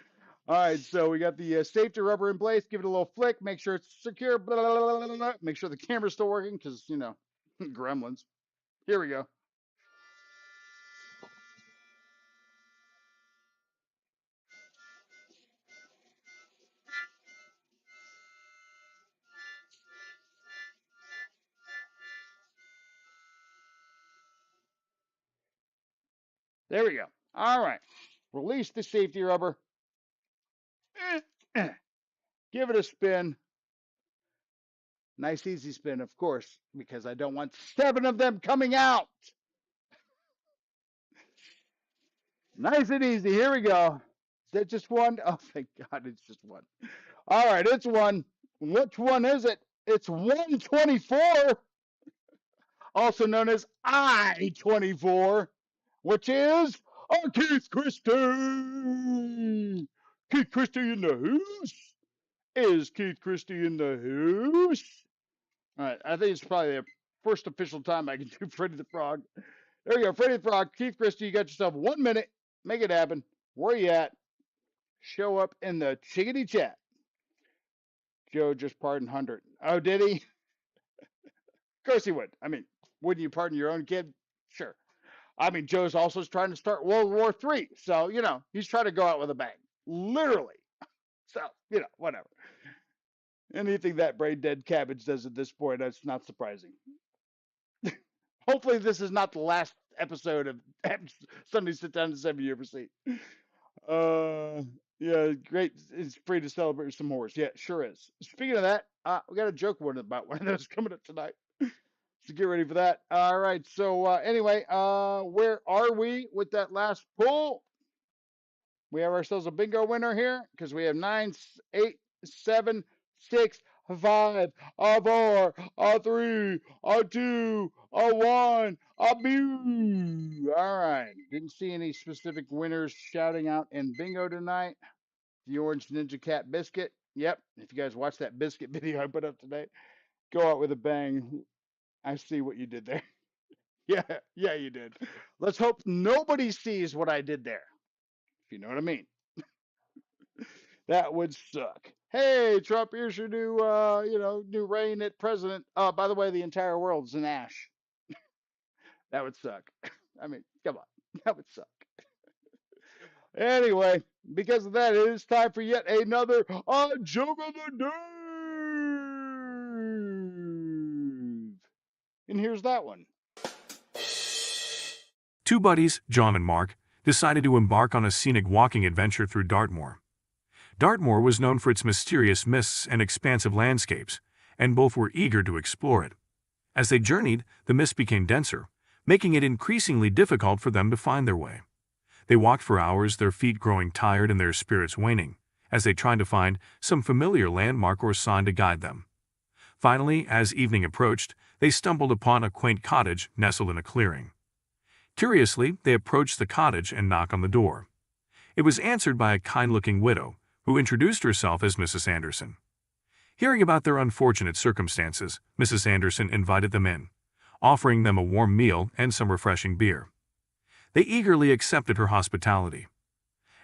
Speaker 1: All right, so we got the safety rubber in place. Give it a little flick. Make sure it's secure. Blah, blah, blah, blah. Make sure the camera's still working because, you know, gremlins. Here we go. There we go. All right. Release the safety rubber. Give it a spin. Nice, easy spin, of course, because I don't want 7 of them coming out. Nice and easy. Here we go. Is that just one? Oh, thank God, it's just one. All right, it's one. Which one is it? It's 124, also known as I-24, which is Keith Christie. Keith Christie in the house. Is Keith Christie in the house? All right, I think it's probably the first official time I can do Freddy the Frog. There you go, Freddy the Frog. Keith Christie, you got yourself 1 minute. Make it happen. Where you at? Show up in the chickadee chat. Joe just pardoned 100. Oh, did he? Of course he would. I mean, wouldn't you pardon your own kid? Sure. I mean, Joe's also trying to start World War III. So, you know, he's trying to go out with a bang. Literally. So, you know, whatever. Anything that brain dead cabbage does at this point, that's not surprising. Hopefully, this is not the last episode of Sunday Sit Down to 7 you ever see. Yeah, great. It's free to celebrate some horse. Yeah, it sure is. Speaking of that, we got a joke one about one of those coming up tonight. So get ready for that. All right. So anyway, where are we with that last pull? We have ourselves a bingo winner here because we have 9, 8, 7, 6, 5, a 4, a 3, a 2, a 1, a boo. All right. Didn't see any specific winners shouting out in bingo tonight. The Orange Ninja Cat Biscuit. Yep. If you guys watch that biscuit video I put up today, go out with a bang. I see what you did there. Yeah, you did. Let's hope nobody sees what I did there. If you know what I mean. That would suck. Hey, Trump, here's your new, new reign at president. By the way, the entire world's in ash. That would suck. I mean, come on. That would suck. Anyway, because of that, it is time for yet another joke of the day. And here's that one.
Speaker 2: Two buddies, John and Mark, decided to embark on a scenic walking adventure through Dartmoor. Dartmoor was known for its mysterious mists and expansive landscapes, and both were eager to explore it. As they journeyed, the mist became denser, making it increasingly difficult for them to find their way. They walked for hours, their feet growing tired and their spirits waning, as they tried to find some familiar landmark or sign to guide them. Finally, as evening approached, they stumbled upon a quaint cottage nestled in a clearing. Curiously, they approached the cottage and knocked on the door. It was answered by a kind-looking widow, who introduced herself as Mrs. Anderson. Hearing about their unfortunate circumstances, Mrs. Anderson invited them in, offering them a warm meal and some refreshing beer. They eagerly accepted her hospitality.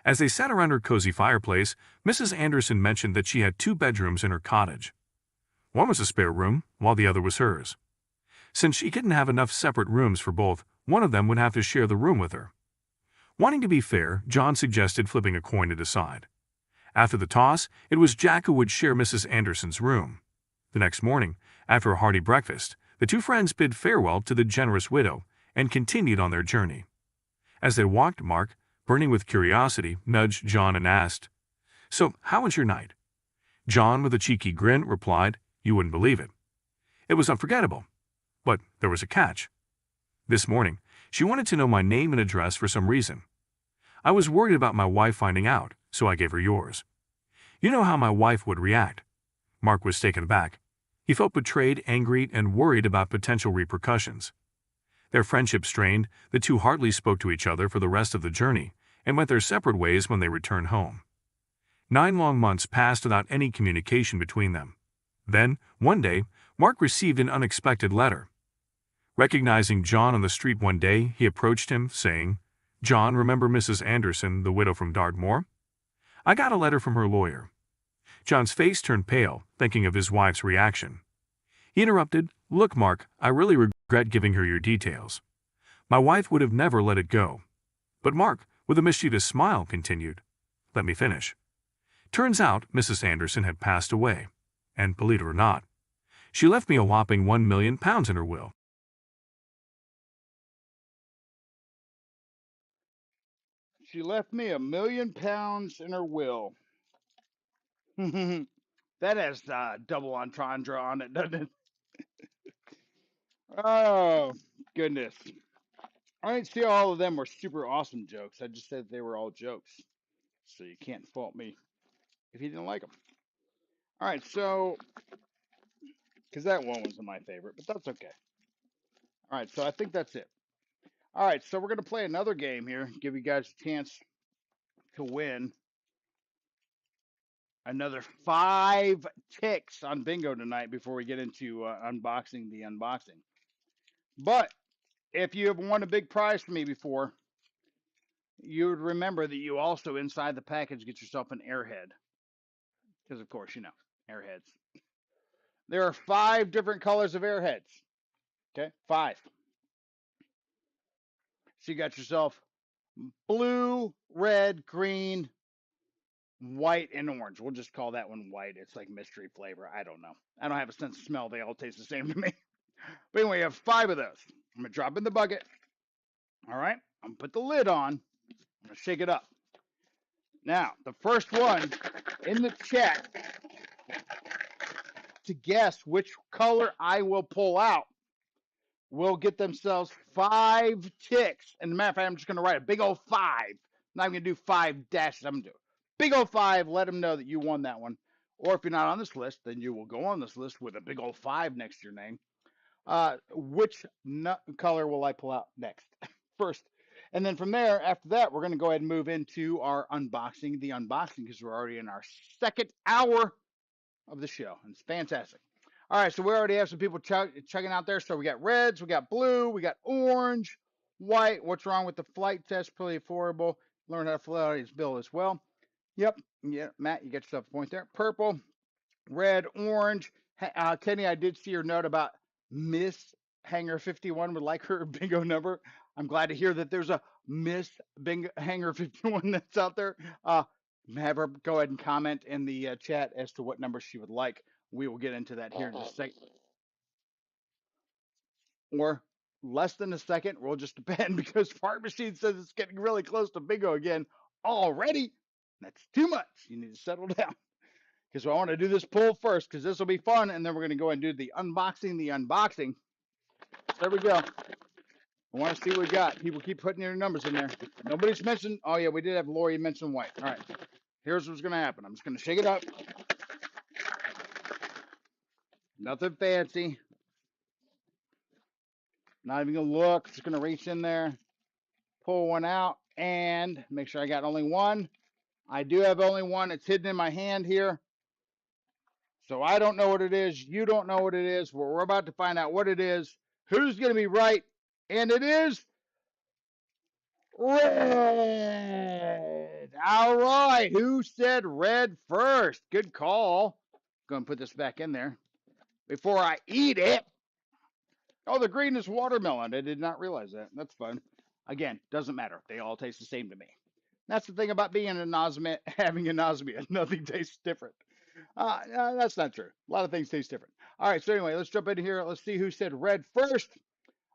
Speaker 2: As they sat around her cozy fireplace, Mrs. Anderson mentioned that she had 2 bedrooms in her cottage. One was a spare room, while the other was hers. Since she couldn't have enough separate rooms for both, One of them would have to share the room with her. Wanting to be fair, John suggested flipping a coin to decide. After the toss, it was Jack who would share Mrs. Anderson's room. The next morning, after a hearty breakfast, the two friends bid farewell to the generous widow and continued on their journey. As they walked, Mark, burning with curiosity, nudged John and asked, "So, how was your night?" John, with a cheeky grin, replied, "You wouldn't believe it. It was unforgettable. But there was a catch. This morning, she wanted to know my name and address for some reason. I was worried about my wife finding out, so I gave her yours. You know how my wife would react." Mark was taken aback. He felt betrayed, angry, and worried about potential repercussions. Their friendship strained, the two hardly spoke to each other for the rest of the journey and went their separate ways when they returned home. 9 long months passed without any communication between them. Then, one day, Mark received an unexpected letter. Recognizing John on the street one day, he approached him, saying, "John, remember Mrs. Anderson, the widow from Dartmoor? I got a letter from her lawyer." John's face turned pale, thinking of his wife's reaction. He interrupted, "Look, Mark, I really regret giving her your details. My wife would have never let it go." But Mark, with a mischievous smile, continued, "Let me finish. Turns out Mrs. Anderson had passed away, and believe it or not, she left me a whopping £1,000,000 in her will."
Speaker 1: She left me £1,000,000 in her will. That has double entendre on it, doesn't it? Oh, goodness. I didn't see all of them were super awesome jokes. I just said they were all jokes. So you can't fault me if you didn't like them. All right, so, because that one wasn't my favorite, but that's okay. All right, so I think that's it. All right, so we're going to play another game here, give you guys a chance to win another 5 ticks on bingo tonight before we get into unboxing the unboxing. But if you have won a big prize from me before, you would remember that you also, inside the package, get yourself an airhead. Because, of course, you know, airheads. There are 5 different colors of airheads. Okay, 5. So you got yourself blue, red, green, white, and orange. We'll just call that one white. It's like mystery flavor. I don't know. I don't have a sense of smell. They all taste the same to me. But anyway, you have 5 of those. I'm going to drop in the bucket. All right. I'm going to put the lid on. I'm going to shake it up. Now, the first one in the chat to guess which color I will pull out will get themselves 5 ticks. And as a matter of fact, I'm just going to write a big old 5. I'm not going to do 5 dashes. I'm going to do big old 5. Let them know that you won that one. Or if you're not on this list, then you will go on this list with a big old 5 next to your name. Which color will I pull out next? First. And then from there, after that, we're going to go ahead and move into our unboxing, because we're already in our second hour of the show. And it's fantastic. All right, so we already have some people checking out there. So we got reds, we got blue, we got orange, white. What's wrong with the flight test? Pretty affordable. Learn how to fly out his bill as well. Yep, yeah, Matt, you get yourself a point there. Purple, red, orange. Kenny, I did see your note about Miss Hanger 51 would like her bingo number. I'm glad to hear that there's a Miss Bingo Hanger 51 that's out there. Have her go ahead and comment in the chat as to what number she would like. We will get into that here in just a second. Or less than a second, will just depend because Fart Machine says it's getting really close to bingo again already. That's too much. You need to settle down. Because I want to do this pull first because this will be fun, and then we're going to go and do the unboxing. There we go. I want to see what we got. People keep putting their numbers in there. Nobody's mentioned. Oh, yeah, we did have Lori mention white. All right. Here's what's going to happen. I'm just going to shake it up. Nothing fancy. Not even going to look. Just going to reach in there, pull one out, and make sure I got only one. I do have only one. It's hidden in my hand here. So I don't know what it is. You don't know what it is. We're about to find out what it is. Who's going to be right? And it is red. All right. Who said red first? Good call. Going to put this back in there before I eat it. Oh, the green is watermelon. I did not realize that. That's fun. Again, doesn't matter. They all taste the same to me. That's the thing about being an anosmia, having anosmia. Nothing tastes different. That's not true. A lot of things taste different. All right, so anyway, let's jump in here. Let's see who said red first.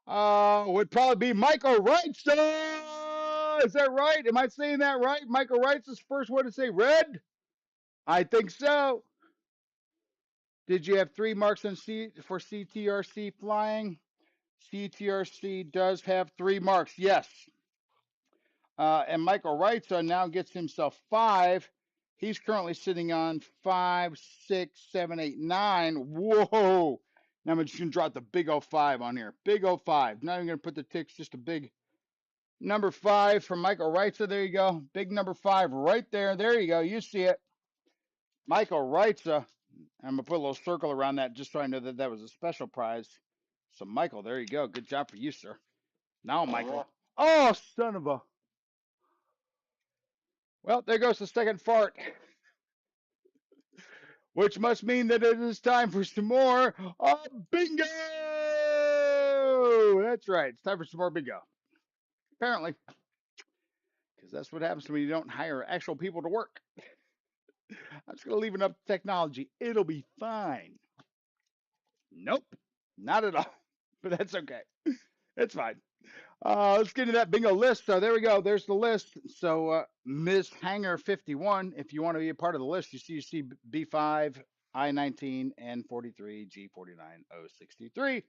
Speaker 1: Would probably be Michael Wrightson. Is that right? Am I saying that right? Michael Wrightson's first one to say red? I think so. Did you have 3 marks on C for CTRC flying? CTRC does have 3 marks, yes. And Michael Wrightson now gets himself 5. He's currently sitting on 5, 6, 7, 8, 9. Whoa! Now I'm just gonna drop the big O 5 on here. Big O 5. Not even gonna put the ticks, just a big number 5 from Michael Wrightson. There you go. Big number 5 right there. There you go. You see it. Michael Wrightson. I'm gonna put a little circle around that just so I know that that was a special prize. So Michael, there you go. Good job for you, sir. Now Michael. Oh, son of a. Well, there goes the second fart, which must mean that it is time for some more bingo. That's right. It's time for some more bingo. Apparently, because that's what happens when you don't hire actual people to work. I'm just gonna leave it up to technology. It'll be fine. Nope, not at all. But that's okay. It's fine. Let's get into that bingo list. So there we go. There's the list. So Ms. Hanger 51, if you want to be a part of the list, you see B5, I-19, N43, G49, O63.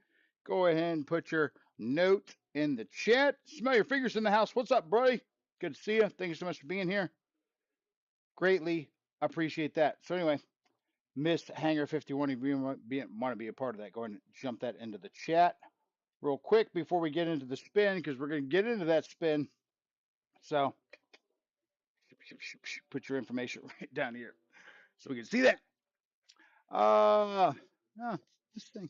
Speaker 1: Go ahead and put your note in the chat. Smell your fingers in the house. What's up, buddy? Good to see you. Thank you so much for being here. Greatly appreciate that. So anyway, Miss Hanger 51, if you want to be a part of that, go ahead and jump that into the chat real quick before we get into the spin, because we're going to get into that spin. So put your information right down here so we can see that. Oh, this thing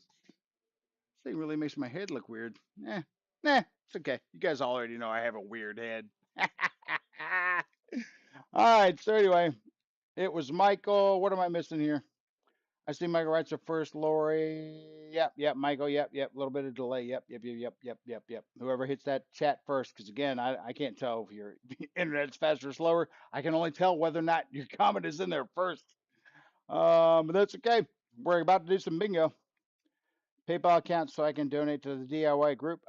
Speaker 1: really makes my head look weird. Nah, it's okay. You guys already know I have a weird head. All right. So anyway, it was Michael. What am I missing here? I see Michael writes a first. Lori. Yep. Michael. Yep. A little bit of delay. Yep. Whoever hits that chat first, because again, I can't tell if your internet's faster or slower. I can only tell whether or not your comment is in there first. But that's okay. We're about to do some bingo. PayPal account so I can donate to the DIY group.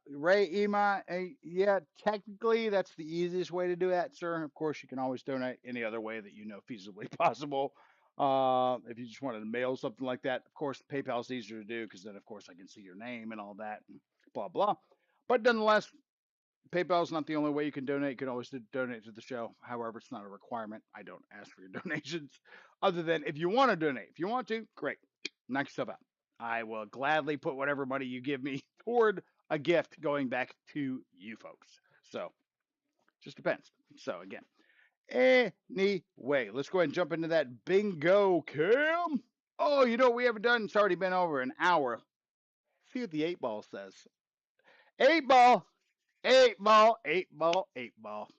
Speaker 1: Ray Ema, yeah, technically that's the easiest way to do that, sir. Of course, you can always donate any other way that you know feasibly possible. If you just wanted to mail something like that, of course, PayPal's easier to do because then, of course, I can see your name and all that, and blah blah. But nonetheless, PayPal is not the only way you can donate. You can always donate to the show. However, it's not a requirement. I don't ask for your donations, other than if you want to donate. If you want to, great. Knock yourself out. I will gladly put whatever money you give me toward a gift going back to you folks. So, just depends. So, again, anyway, let's go ahead and jump into that bingo, Kim. Oh, you know what we haven't done? It's already been over an hour. See what the 8 ball says. 8 ball, 8 ball, 8 ball, 8 ball.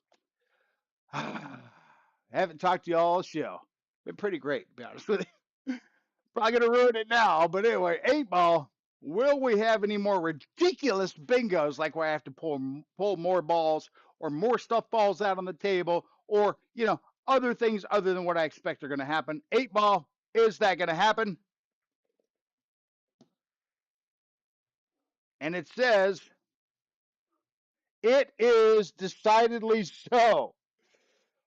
Speaker 1: Haven't talked to you all show. Been pretty great, to be honest with you. Probably gonna ruin it now, but anyway, 8 ball. Will we have any more ridiculous bingos like where I have to pull more balls or more stuff falls out on the table or other things other than what I expect are gonna happen? 8 ball, is that gonna happen? And it says it is decidedly so.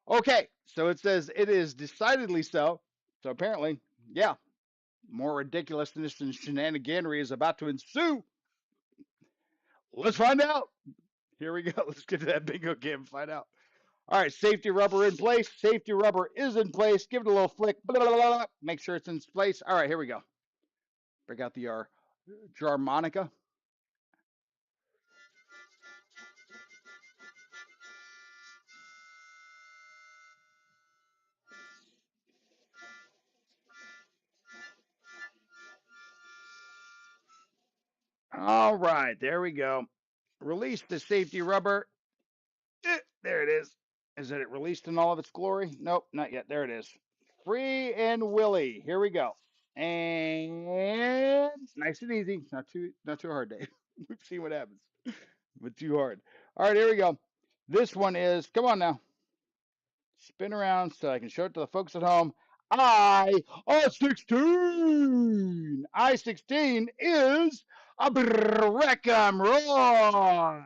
Speaker 1: Okay, so it says it is decidedly so. So apparently, yeah, more ridiculousness and shenaniganery is about to ensue. Let's find out. Here we go. Let's get to that bingo game and find out. All right, safety rubber in place. Safety rubber is in place. Give it a little flick. Blah, blah, blah, blah. Make sure it's in place. All right, here we go. Break out the jarmonica. All right, there we go. Release the safety rubber. There it is. Is it released in all of its glory? Nope, not yet. There it is. Free and Willy. Here we go. And Nice and easy. Not too hard, Dave. We've seen what happens. But too hard. All right, here we go. This one is, come on now. Spin around so I can show it to the folks at home. I-16. I-16 is a Wreck-'em Roy.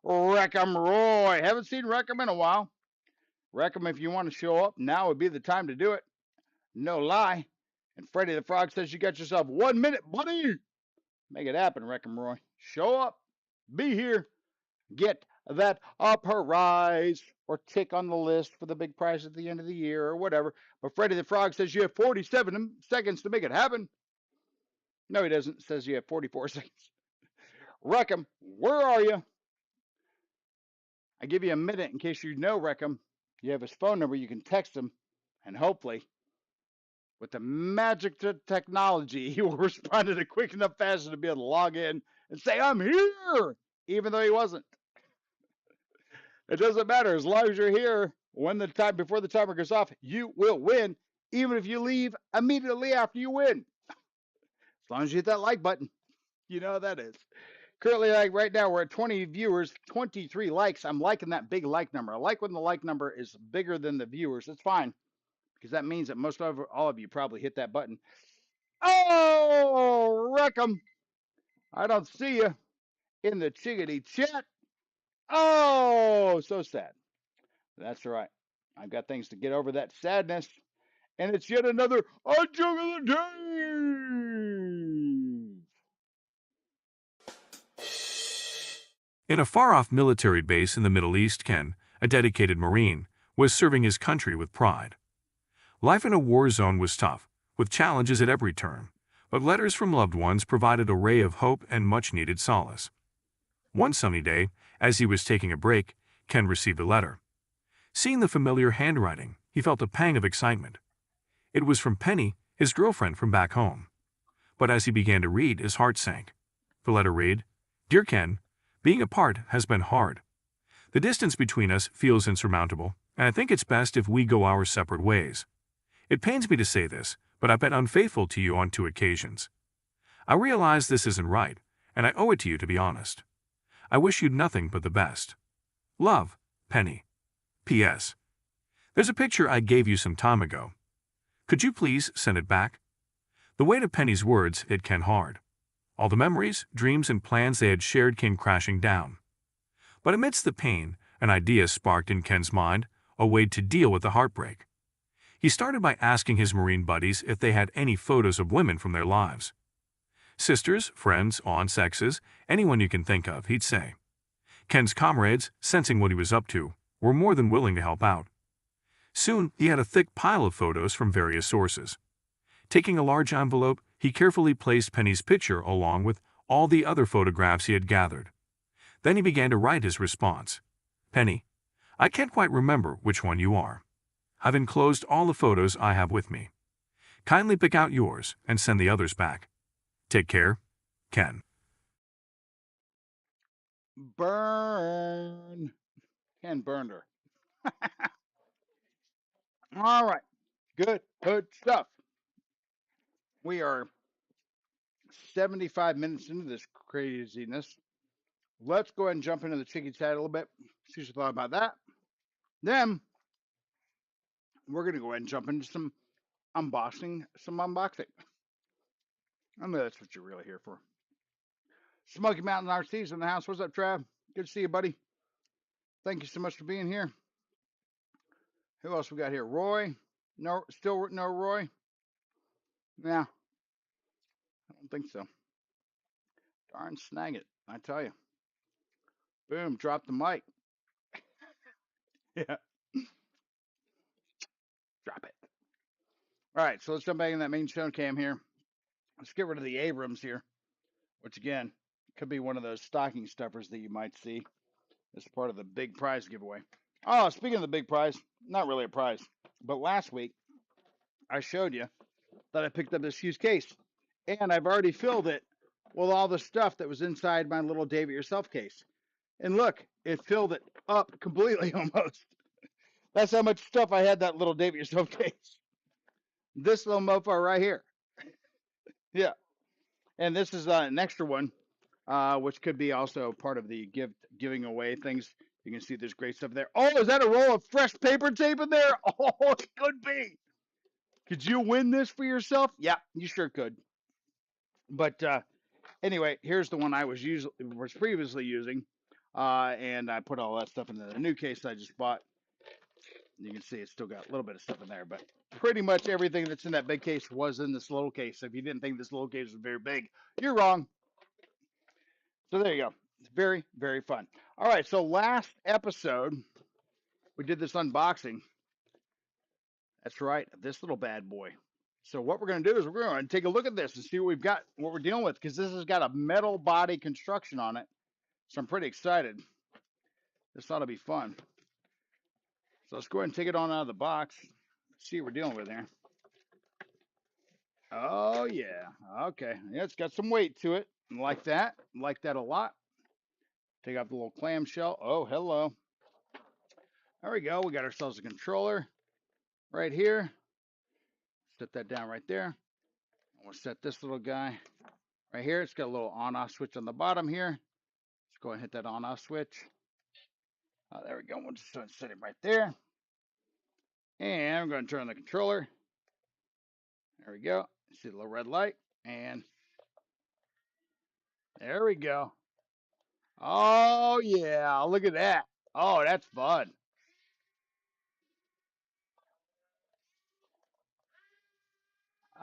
Speaker 1: Wreck-'em Roy. Haven't seen Wreck-'em in a while. Wreck-'em if you want to show up. Now would be the time to do it. No lie. And Freddy the Frog says you got yourself 1 minute, buddy. Make it happen, Wreck-'em Roy. Show up. Be here. Get that prize or tick on the list for the big prize at the end of the year or whatever. But Freddy the Frog says you have 47 seconds to make it happen. No, he doesn't. Says you have 44 seconds. Wreck-'em, where are you? I give you a minute in case you know Wreck-'em. You have his phone number. You can text him, and hopefully, with the magic technology, he will respond in a quick enough fashion to be able to log in and say, I'm here, even though he wasn't. It doesn't matter. As long as you're here before the timer goes off, you will win, even if you leave immediately after you win. As long as you hit that like button. You know how that is. Currently, like right now, we're at 20 viewers, 23 likes. I'm liking that big like number. I like when the like number is bigger than the viewers. It's fine, because that means that all of you probably hit that button. Oh, Wreck-'em. I don't see you in the chickadee chat. Oh, so sad. That's right. I've got things to get over that sadness. And it's yet another A Joke of the Day.
Speaker 2: In a far-off military base in the Middle East, Ken, a dedicated Marine, was serving his country with pride. Life in a war zone was tough, with challenges at every turn, but letters from loved ones provided a ray of hope and much-needed solace. One sunny day, as he was taking a break, Ken received a letter. Seeing the familiar handwriting, he felt a pang of excitement. It was from Penny, his girlfriend from back home. But as he began to read, his heart sank. The letter read, Dear Ken, being apart has been hard. The distance between us feels insurmountable, and I think it's best if we go our separate ways. It pains me to say this, but I've been unfaithful to you on 2 occasions. I realize this isn't right, and I owe it to you to be honest. I wish you nothing but the best. Love, Penny. P.S. There's a picture I gave you some time ago. Could you please send it back? The weight of Penny's words hit Ken hard. All the memories, dreams, and plans they had shared came crashing down. But amidst the pain, an idea sparked in Ken's mind, a way to deal with the heartbreak. He started by asking his Marine buddies if they had any photos of women from their lives. Sisters, friends, aunts, exes, anyone you can think of, he'd say. Ken's comrades, sensing what he was up to, were more than willing to help out. Soon, he had a thick pile of photos from various sources. Taking a large envelope, he carefully placed Penny's picture along with all the other photographs he had gathered. Then he began to write his response. Penny, I can't quite remember which one you are. I've enclosed all the photos I have with me. Kindly pick out yours and send the others back. Take care, Ken.
Speaker 1: Burn. Ken burned her. All right. Good stuff. We are 75 minutes into this craziness. Let's go ahead and jump into the chicken chat a little bit. See what you thought about that. Then we're going to go ahead and jump into some unboxing. I know that's what you're really here for. Smoky Mountain RC's in the house. What's up, Trav? Good to see you, buddy. Thank you so much for being here. Who else we got here? Roy? No, still no Roy? Yeah, I don't think so. Darn snag it, I tell you. Boom, drop the mic. Yeah, drop it. All right, so let's jump back in that main show cam here. Let's get rid of the Abrams here, which again could be one of those stocking stuffers that you might see as part of the big prize giveaway. Oh, speaking of the big prize, not really a prize, but last week I showed you that I picked up this huge case, and I've already filled it with all the stuff that was inside my little Dave It Yourself case. And look, it filled it up completely almost. That's how much stuff I had that little Dave It Yourself case. This little mofo right here. Yeah, and this is an extra one, which could be also part of the giving away things. You can see there's great stuff there. Oh, is that a roll of fresh paper tape in there? Oh, it could be. Could you win this for yourself? Yeah, you sure could. But anyway, here's the one I was previously using, and I put all that stuff in the new case I just bought. You can see it's still got a little bit of stuff in there, but pretty much everything that's in that big case was in this little case. So if you didn't think this little case was very big, you're wrong. So there you go. It's very, very fun. All right, so last episode we did this unboxing. That's right, this little bad boy. So what we're going to do is we're going to take a look at this and see what we've got, what we're dealing with, because this has got a metal body construction on it. So I'm pretty excited. This ought to be fun. So let's go ahead and take it on out of the box. See what we're dealing with here. Oh yeah. Okay. Yeah, it's got some weight to it. Like that. Like that a lot. Take out the little clamshell. Oh, hello. There we go. We got ourselves a controller right here. Set that down right there. We'll set this little guy right here. It's got a little on-off switch on the bottom here. Let's go ahead and hit that on-off switch. There we go. We'll just set it right there. And I'm going to turn on the controller. There we go. See the little red light. And there we go. Oh, yeah. Look at that. Oh, that's fun.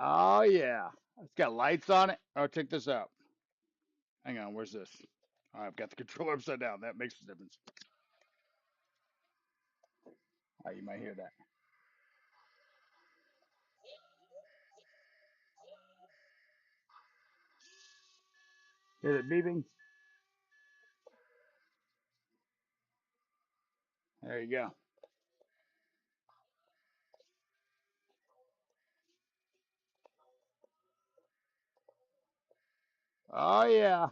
Speaker 1: Oh, yeah. It's got lights on it. Oh, check this out. Hang on. Where's this? Oh, I've got the controller upside down. That makes a difference. Oh, you might hear that. Hear it beeping? There you go. Oh, yeah.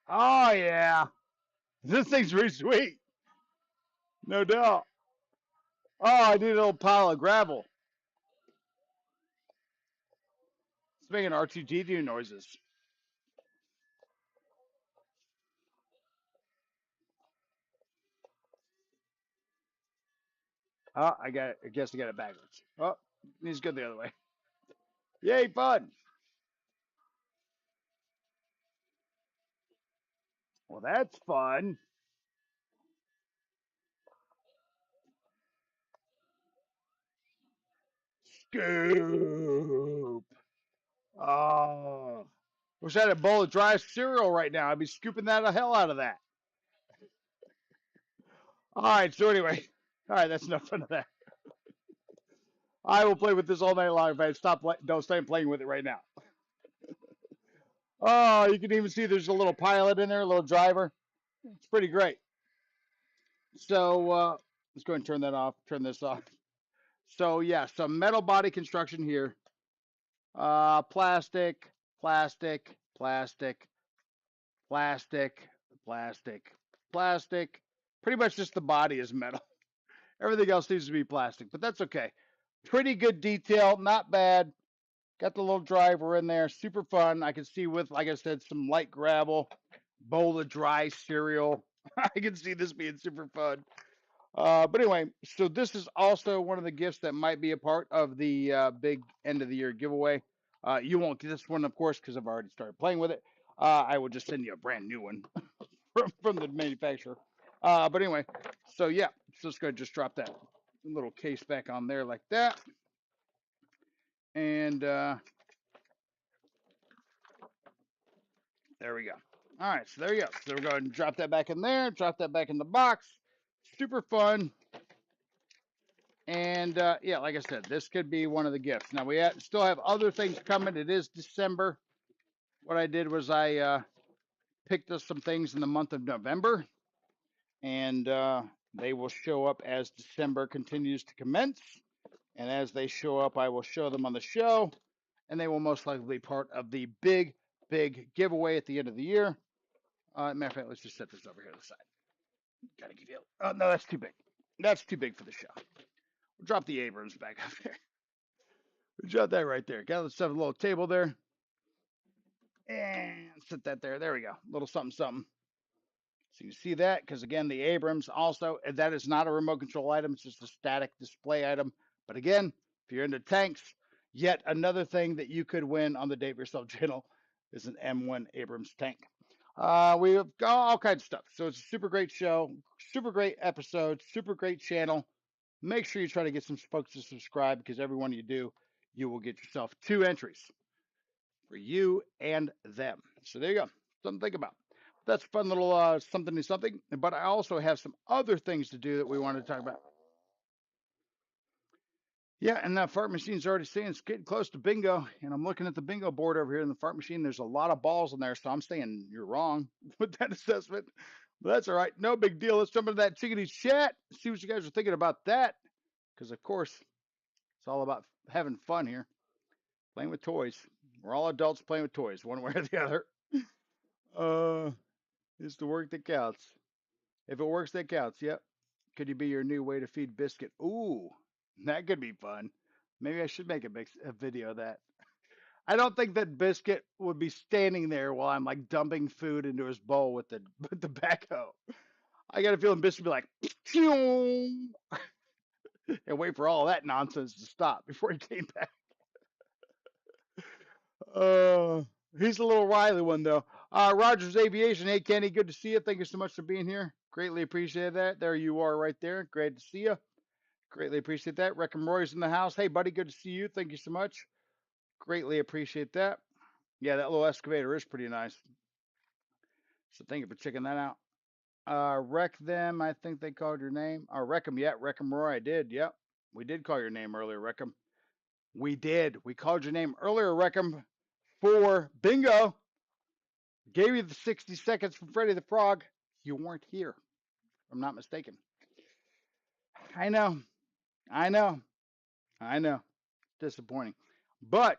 Speaker 1: Oh, yeah. This thing's pretty sweet. No doubt. Oh, I need a little pile of gravel. It's making R2D2 noises. Oh, I got it. I guess I got it backwards. Oh, needs to go the other way. Yay, fun. Well, that's fun. Scoop. Oh. Wish I had a bowl of dry cereal right now. I'd be scooping that the hell out of that. All right, so anyway. All right, that's enough of that. I will play with this all night long if I don't stop playing with it right now. Oh, you can even see there's a little pilot in there, a little driver. It's pretty great. So let's go ahead and turn that off, turn this off. So yeah, some metal body construction here. Plastic, plastic, plastic, plastic, plastic, plastic. Pretty much just the body is metal. Everything else seems to be plastic, but that's okay. Pretty good detail, not bad. Got the little driver in there, super fun. I can see with, like I said, some light gravel, bowl of dry cereal. I can see this being super fun. But anyway, so this is also one of the gifts that might be a part of the big end of the year giveaway. You won't get this one, of course, because I've already started playing with it. I will just send you a brand new one from the manufacturer. But anyway, so yeah, so let's go just drop that little case back on there like that. And there we go. All right, so there you go. So we're going to drop that back in there, drop that back in the box. Super fun. And yeah, like I said, this could be one of the gifts. Now we still have other things coming. It is December. What I did was I picked up some things in the month of November, and they will show up as December continues to commence. And as they show up, I will show them on the show, and they will most likely be part of the big, big giveaway at the end of the year. Matter of fact, let's just set this over here to the side. Gotta give you. Oh no, that's too big. That's too big for the show. We'll Drop the Abrams back up there. Drop that right there. Got a little table there. And sit that there. There we go. A little something, something. So you see that, because again, the Abrams also, that is not a remote control item. It's just a static display item. But again, if you're into tanks, yet another thing that you could win on the Dave Yourself channel is an M1 Abrams tank. We've got all kinds of stuff. So it's a super great show, super great episode, super great channel. Make sure you try to get some folks to subscribe, because every one you do, you will get yourself 2 entries for you and them. So there you go. Something to think about. That's a fun little something to something. But I also have some other things to do that we want to talk about. Yeah, and that fart machine's already saying it's getting close to bingo. And I'm looking at the bingo board over here in the fart machine. There's a lot of balls in there. So I'm saying you're wrong with that assessment. But that's all right. No big deal. Let's jump into that chickadee chat. See what you guys are thinking about that. Because, of course, it's all about having fun here. Playing with toys. We're all adults playing with toys, one way or the other. Uh, it's the work that counts. If it works, that counts. Yep. Could you be your new way to feed Biscuit? Ooh, that could be fun. Maybe I should make a video of that. I don't think that Biscuit would be standing there while I'm like dumping food into his bowl with the with the backhoe. I got a feeling Biscuit would be like, and wait for all that nonsense to stop before he came back. Uh, he's a little wily one though. Rogers Aviation. Hey Kenny, good to see you. Thank you so much for being here. Greatly appreciate that. There you are right there. Great to see you. Greatly appreciate that. Reckham Roy's in the house. Hey buddy, good to see you. Thank you so much. Greatly appreciate that. Yeah, that little excavator is pretty nice. So thank you for checking that out. Wreck them. I think they called your name. Wreckham. Yeah, Wreckham Roy. I did. Yep. We did call your name earlier, Wreckham. We did. We called your name earlier, Wreckham, for bingo. Gave you the 60 seconds from Freddy the Frog. You weren't here, if I'm not mistaken. I know. I know. I know. Disappointing. But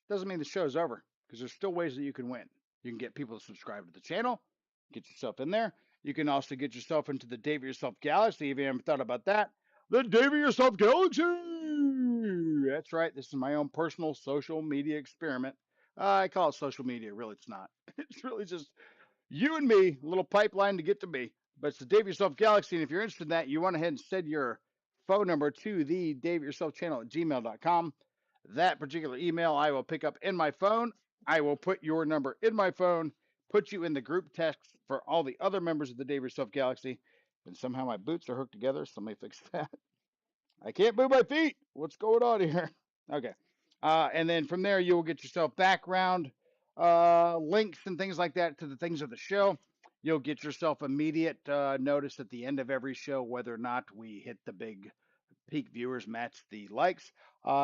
Speaker 1: doesn't mean the show's over, because there's still ways that you can win. You can get people to subscribe to the channel, get yourself in there. You can also get yourself into the Dave Yourself Galaxy if you haven't thought about that. The Dave Yourself Galaxy! That's right. This is my own personal social media experiment. I call it social media. Really, it's not. It's really just you and me, a little pipeline to get to me. But it's the Dave Yourself Galaxy. And if you're interested in that, you went ahead and send your phone number to the Dave Yourself channel at gmail.com. That particular email I will pick up in my phone. I will put your number in my phone, put you in the group text for all the other members of the Dave Yourself Galaxy. And somehow my boots are hooked together. So let me fix that. I can't move my feet. What's going on here? Okay. And then from there, you will get yourself background links and things like that to the things of the show. You'll get yourself immediate notice at the end of every show whether or not we hit the big peak viewers match the likes.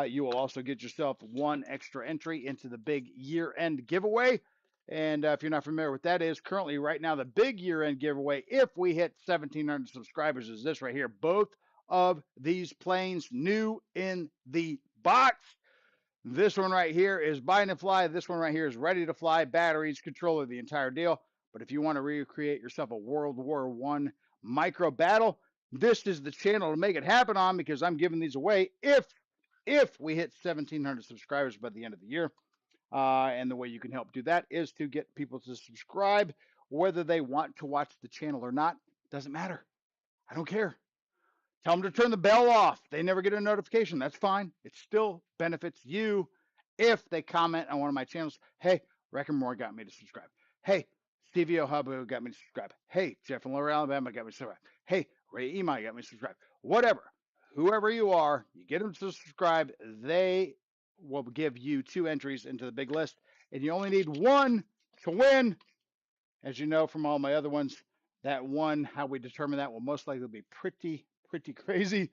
Speaker 1: You will also get yourself 1 extra entry into the big year-end giveaway. And if you're not familiar with that is, currently right now the big year-end giveaway, if we hit 1,700 subscribers, is this right here. Both of these planes new in the box. This one right here is buy and fly. This one right here is ready to fly, batteries, controller, the entire deal. But if you want to recreate yourself a World War I micro battle, this is the channel to make it happen on, because I'm giving these away if we hit 1,700 subscribers by the end of the year. And the way you can help do that is to get people to subscribe, whether they want to watch the channel or not. Doesn't matter. I don't care. Tell them to turn the bell off. They never get a notification. That's fine. It still benefits you if they comment on one of my channels. Hey, Wreck and More got me to subscribe. Hey, Stevie O'Hubbo got me to subscribe. Hey, Jeff and Laura Alabama got me to subscribe. Hey, Ray Imai got me to subscribe. Whatever. Whoever you are, you get them to subscribe. They will give you 2 entries into the big list. And you only need 1 to win. As you know from all my other ones, that one, how we determine that will most likely be pretty crazy.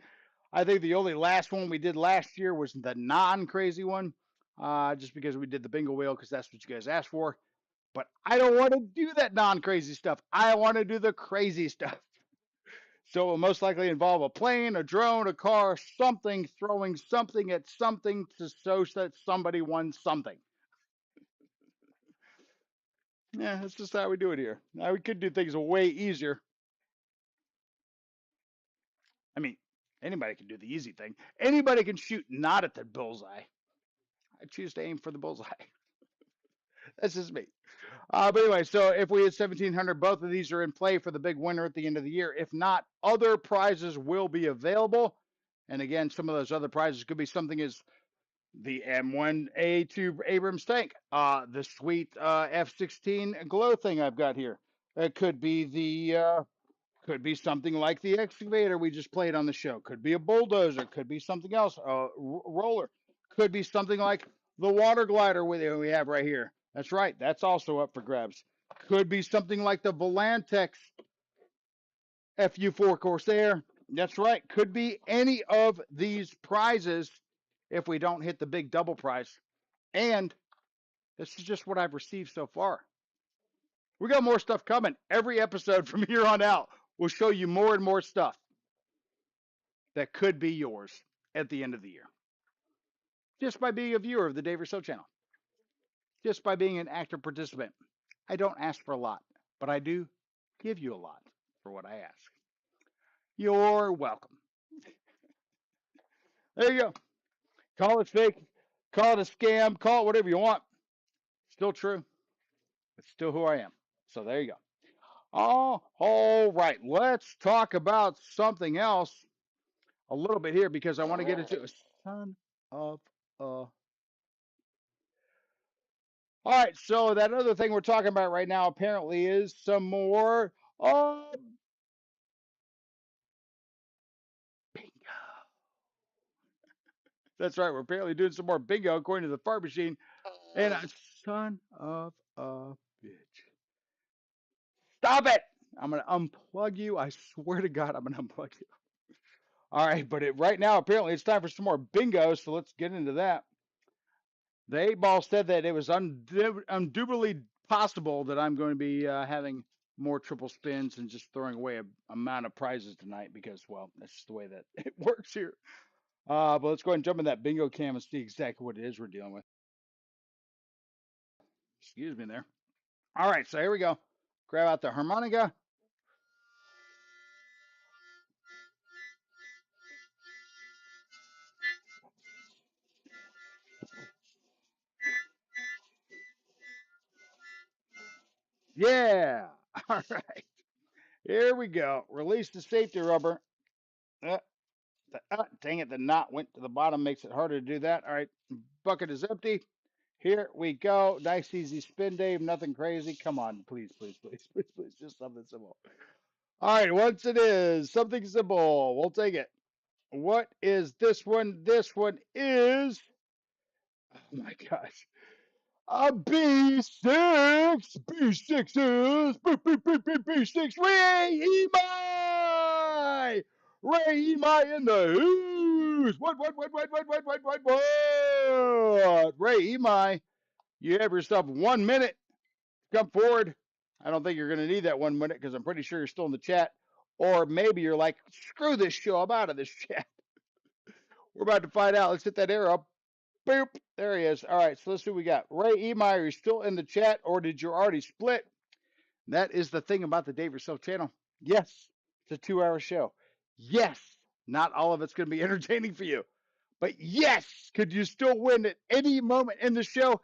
Speaker 1: I think the only last one we did last year was the non-crazy one, just because we did the bingo wheel, because that's what you guys asked for. But I don't want to do that non-crazy stuff. I want to do the crazy stuff. So it will most likely involve a plane, a drone, a car, something, throwing something at something to show that somebody won something. Yeah, that's just how we do it here. Now, we could do things way easier. I mean, Anybody can do the easy thing. Anybody can shoot not at the bullseye. I choose to aim for the bullseye. That's just me. But anyway, so if we hit 1,700, both of these are in play for the big winner at the end of the year. If not, other prizes will be available. And again, some of those other prizes could be something as the M1A2 Abrams tank, the sweet F-16 glow thing I've got here. It could be something like the excavator we just played on the show. Could be a bulldozer. Could be something else, a roller. Could be something like the water glider we have right here. That's right. That's also up for grabs. Could be something like the Volantex FU4 Corsair. That's right. Could be any of these prizes if we don't hit the big double prize. And this is just what I've received so far. We got more stuff coming. Every episode from here on out will show you more and more stuff that could be yours at the end of the year. Just by being a viewer of the Dave Rousseau channel. Just by being an active participant. I don't ask for a lot, but I do give you a lot for what I ask. You're welcome. There you go. Call it fake, call it a scam, call it whatever you want. Still true. It's still who I am. So there you go. Oh, all right. Let's talk about something else a little bit here because I want to get into a son of a. All right. So that other thing we're talking about right now apparently is some more bingo. That's right. We're apparently doing some more bingo according to the fart machine. And a son of a bitch. Stop it. I'm going to unplug you. I swear to God, I'm going to unplug you. All right, but right now, apparently, it's time for some more bingo, so let's get into that. The 8 Ball said that it was undoubtedly possible that I'm going to be having more triple spins and just throwing away an amount of prizes tonight because, well, that's just the way that it works here. But let's go ahead and jump in that bingo cam and see exactly what it is we're dealing with. Excuse me there. All right, so here we go. Grab out the harmonica. Yeah. All right. Here we go. Release the safety rubber. Uh, dang it, the knot went to the bottom, makes it harder to do that. All right, bucket is empty. Here we go. Nice, easy spin, Dave. Nothing crazy. Come on, please, please, please, please, please. Just something simple. All right, once it is something simple, we'll take it. What is this one? This one is, oh my gosh, a B6. B6 is B6 Ray Emai. Ray Emai in the house. What? Ray Emai, you have yourself 1 minute. Come forward. I don't think you're going to need that 1 minute because I'm pretty sure you're still in the chat. Or maybe you're like, screw this show. I'm out of this chat. We're about to find out. Let's hit that arrow. Boop. There he is. All right, so let's see what we got. Ray Emai, are you still in the chat or did you already split? That is the thing about the Dave Yourself channel. Yes, it's a 2 hour show. Yes, not all of it's going to be entertaining for you. But yes, could you still win at any moment in the show?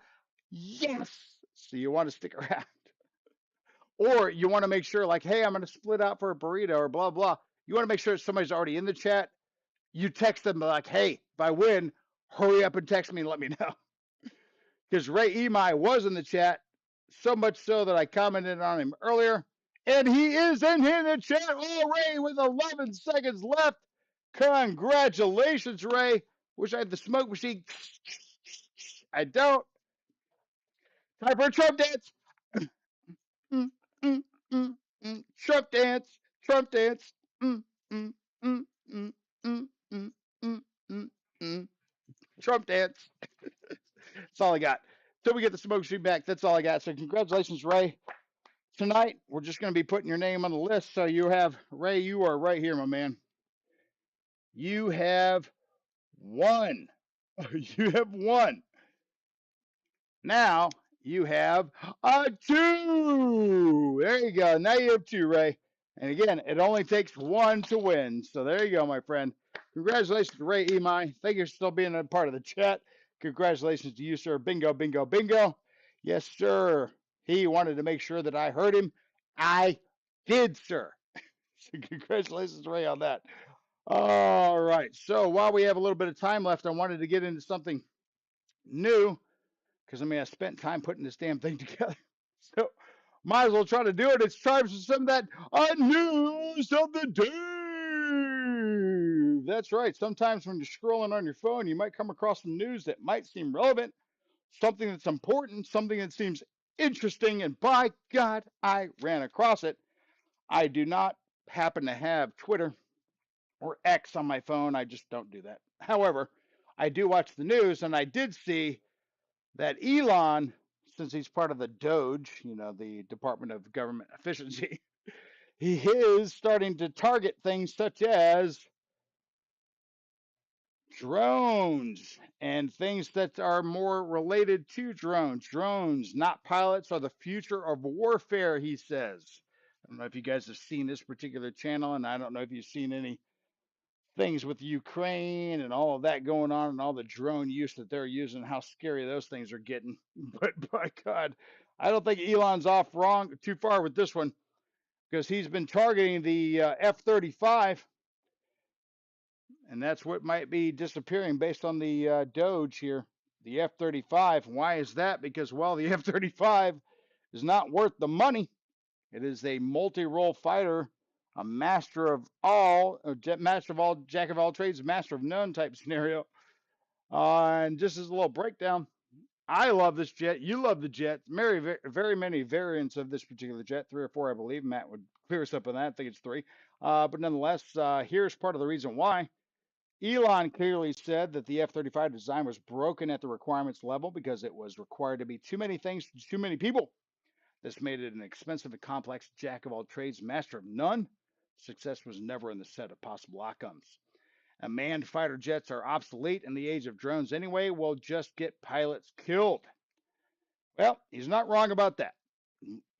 Speaker 1: Yes. So you want to stick around. Or you want to make sure, like, hey, I'm going to split out for a burrito or blah, blah. You want to make sure somebody's already in the chat. You text them like, hey, if I win, hurry up and text me and let me know. Because Ray Emai was in the chat, so much so that I commented on him earlier. And he is in here in the chat. Oh, Ray, with 11 seconds left. Congratulations, Ray. Wish I had the smoke machine. I don't. Time for a Trump dance. Mm, mm, mm, Trump dance. Trump dance. Mm, mm, mm, mm, mm, mm, mm, mm, mm. Trump dance. That's all I got. Till we get the smoke machine back, that's all I got. So congratulations, Ray. Tonight, we're just going to be putting your name on the list. So you have, Ray, you are right here, my man. You have won. You have won. Now you have a 2. There you go. Now you have 2, Ray. And again, it only takes one to win. So there you go, my friend. Congratulations to Ray Emai. Thank you for still being a part of the chat. Congratulations to you, sir. Bingo, bingo, bingo. Yes, sir. He wanted to make sure that I heard him. I did, sir. So congratulations, Ray, on that. All right. So while we have a little bit of time left, I wanted to get into something new because I mean I spent time putting this damn thing together. So might as well try to do it. It's time for some of that news of the day. That's right. Sometimes when you're scrolling on your phone, you might come across some news that might seem relevant, something that's important, something that seems interesting, and by God, I ran across it. I do not happen to have Twitter or X on my phone. I just don't do that. However, I do watch the news, and I did see that Elon, since he's part of the DOGE, the Department of Government Efficiency, he is starting to target things such as drones and things that are more related to drones. Drones, not pilots, are the future of warfare, he says. I don't know if you guys have seen this particular channel, and I don't know if you've seen any things with Ukraine and all of that going on and all the drone use that they're using, how scary those things are getting. But by God, I don't think Elon's off wrong too far with this one because he's been targeting the F-35, and that's what might be disappearing based on the Doge here. The F-35. Why is that? Because, well, the F-35 is not worth the money. It is a multi-role fighter, a master of all, master of all, jack of all trades, master of none type scenario. And just as a little breakdown, I love this jet. You love the jet. Very, very many variants of this particular jet, 3 or 4, I believe. Matt would clear us up on that. I think it's 3. But nonetheless, here's part of the reason why. Elon clearly said that the F-35 design was broken at the requirements level because it was required to be too many things to too many people. This made it an expensive and complex jack of all trades, master of none. Success was never in the set of possible outcomes. Manned fighter jets are obsolete in the age of drones anyway. We'll just get pilots killed. Well, he's not wrong about that.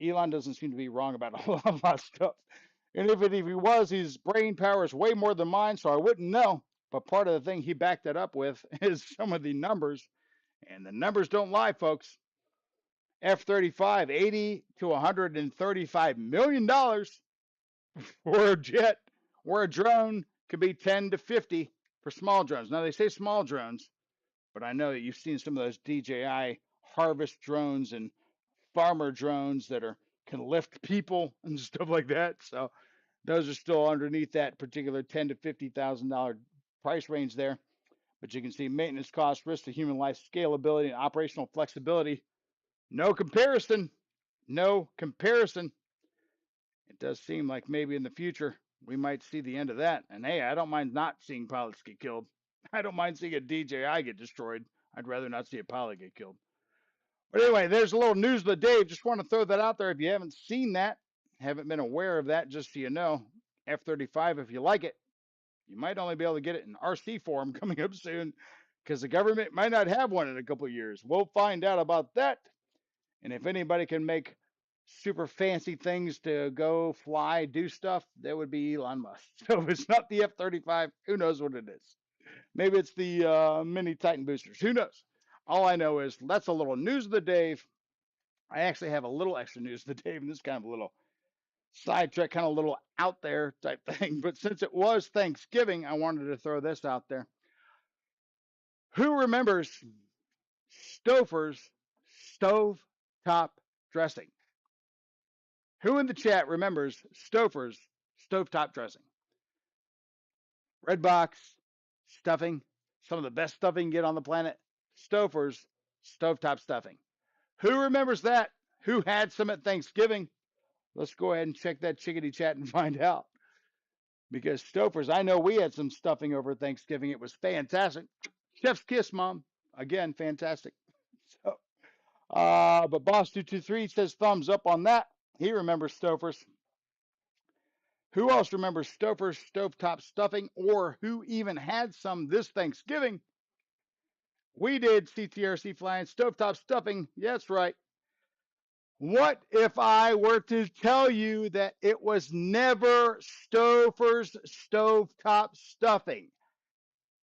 Speaker 1: Elon doesn't seem to be wrong about a lot of stuff. And if he was, his brain power is way more than mine, so I wouldn't know. But part of the thing he backed that up with is some of the numbers. And the numbers don't lie, folks. F-35, $80 to $135 million for a jet, where a drone could be 10 to 50 for small drones. Now, they say small drones, but I know that you've seen some of those DJI harvest drones and farmer drones that can lift people and stuff like that. So those are still underneath that particular $10 to $50,000 price range there. But you can see maintenance costs, risk to human life, scalability, and operational flexibility. No comparison. No comparison. It does seem like maybe in the future we might see the end of that. And hey, I don't mind not seeing pilots get killed. I don't mind seeing a DJI get destroyed. I'd rather not see a pilot get killed. But anyway, there's a little news of the day. Just want to throw that out there. If you haven't seen that, haven't been aware of that, just so you know, F-35, if you like it, you might only be able to get it in RC form coming up soon because the government might not have one in a couple of years. We'll find out about that. And if anybody can make super fancy things to go fly, do stuff, that would be Elon Musk. So if it's not the F-35, who knows what it is? Maybe it's the mini Titan boosters. Who knows? All I know is that's a little news of the day. I actually have a little extra news of the day, and this kind of a little sidetrack, kind of a little out there type thing. But since it was Thanksgiving, I wanted to throw this out there. Who remembers Stouffer's stovetop dressing? Who in the chat remembers Stouffer's stovetop dressing? Red box, stuffing, some of the best stuffing you get on the planet. Stouffer's stovetop stuffing. Who remembers that? Who had some at Thanksgiving? Let's go ahead and check that chickadee chat and find out. Because Stouffer's, I know we had some stuffing over Thanksgiving. It was fantastic. Chef's kiss, Mom. Again, fantastic. So, but Boss223 says thumbs up on that. He remembers Stouffer's. Who else remembers Stouffer's stovetop stuffing, or who even had some this Thanksgiving? We did, CTRC flying stovetop stuffing. Yeah, that's right. What if I were to tell you that it was never Stouffer's stovetop stuffing?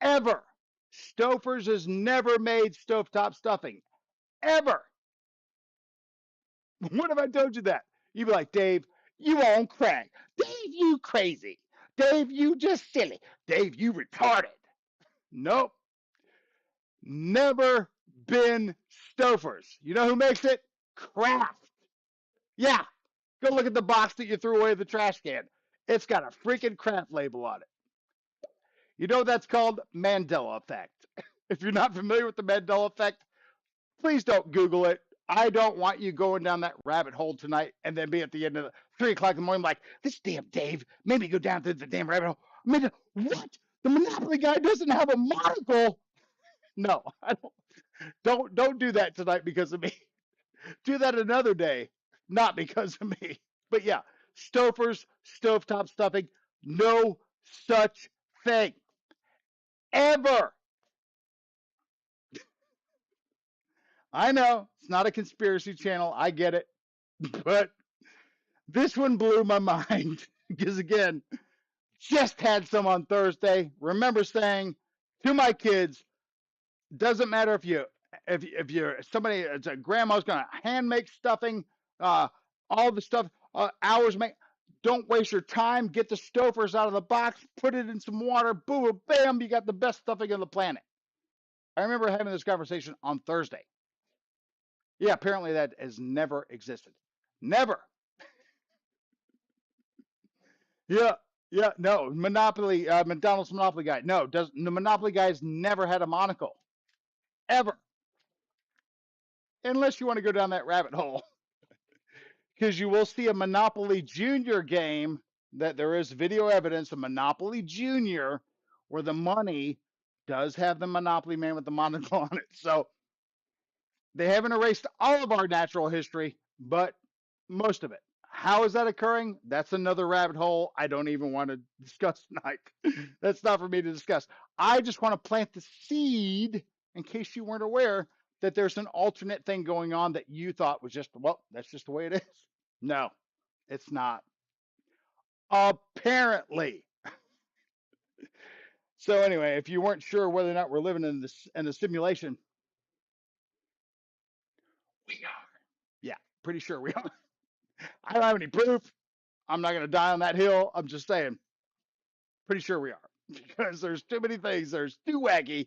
Speaker 1: Ever. Stouffer's has never made stovetop stuffing. Ever. What if I told you that? You'd be like, Dave, you on crack. Dave, you crazy. Dave, you just silly. Dave, you retarded. Nope. Never been Stouffer's. You know who makes it? Kraft. Yeah. Go look at the box that you threw away in the trash can. It's got a freaking Kraft label on it. You know what that's called? Mandela effect. If you're not familiar with the Mandela effect, please don't Google it. I don't want you going down that rabbit hole tonight and then be at the end of the 3 o'clock in the morning like, this damn Dave made me go down to the damn rabbit hole. I mean, what? The Monopoly guy doesn't have a monocle. No, I don't do that tonight because of me. Do that another day, not because of me. But yeah, Stouffer's stovetop stuffing, no such thing ever. I know it's not a conspiracy channel. I get it, but this one blew my mind because again, just had some on Thursday. Remember saying to my kids, doesn't matter if you're somebody, it's a grandma's gonna hand make stuffing, uh, all the stuff, hours make. Don't waste your time. Get the Stouffer's out of the box, put it in some water, boom, bam, you got the best stuffing on the planet. I remember having this conversation on Thursday. Yeah, apparently that has never existed. Never. Yeah, yeah, no. Monopoly, McDonald's Monopoly guy. No, does the Monopoly guy's never had a monocle. Ever. Unless you want to go down that rabbit hole. Because you will see a Monopoly Junior game that there is video evidence of Monopoly Junior where the money does have the Monopoly man with the monocle on it. So they haven't erased all of our natural history, but most of it. How is that occurring? That's another rabbit hole I don't even want to discuss tonight. That's not for me to discuss. I just want to plant the seed in case you weren't aware that there's an alternate thing going on that you thought was just, well, that's just the way it is. No, it's not. Apparently. So anyway, if you weren't sure whether or not we're living in a simulation, we are. Yeah, pretty sure we are. I don't have any proof. I'm not going to die on that hill. I'm just saying, pretty sure we are. Because there's too many things. There's too wacky,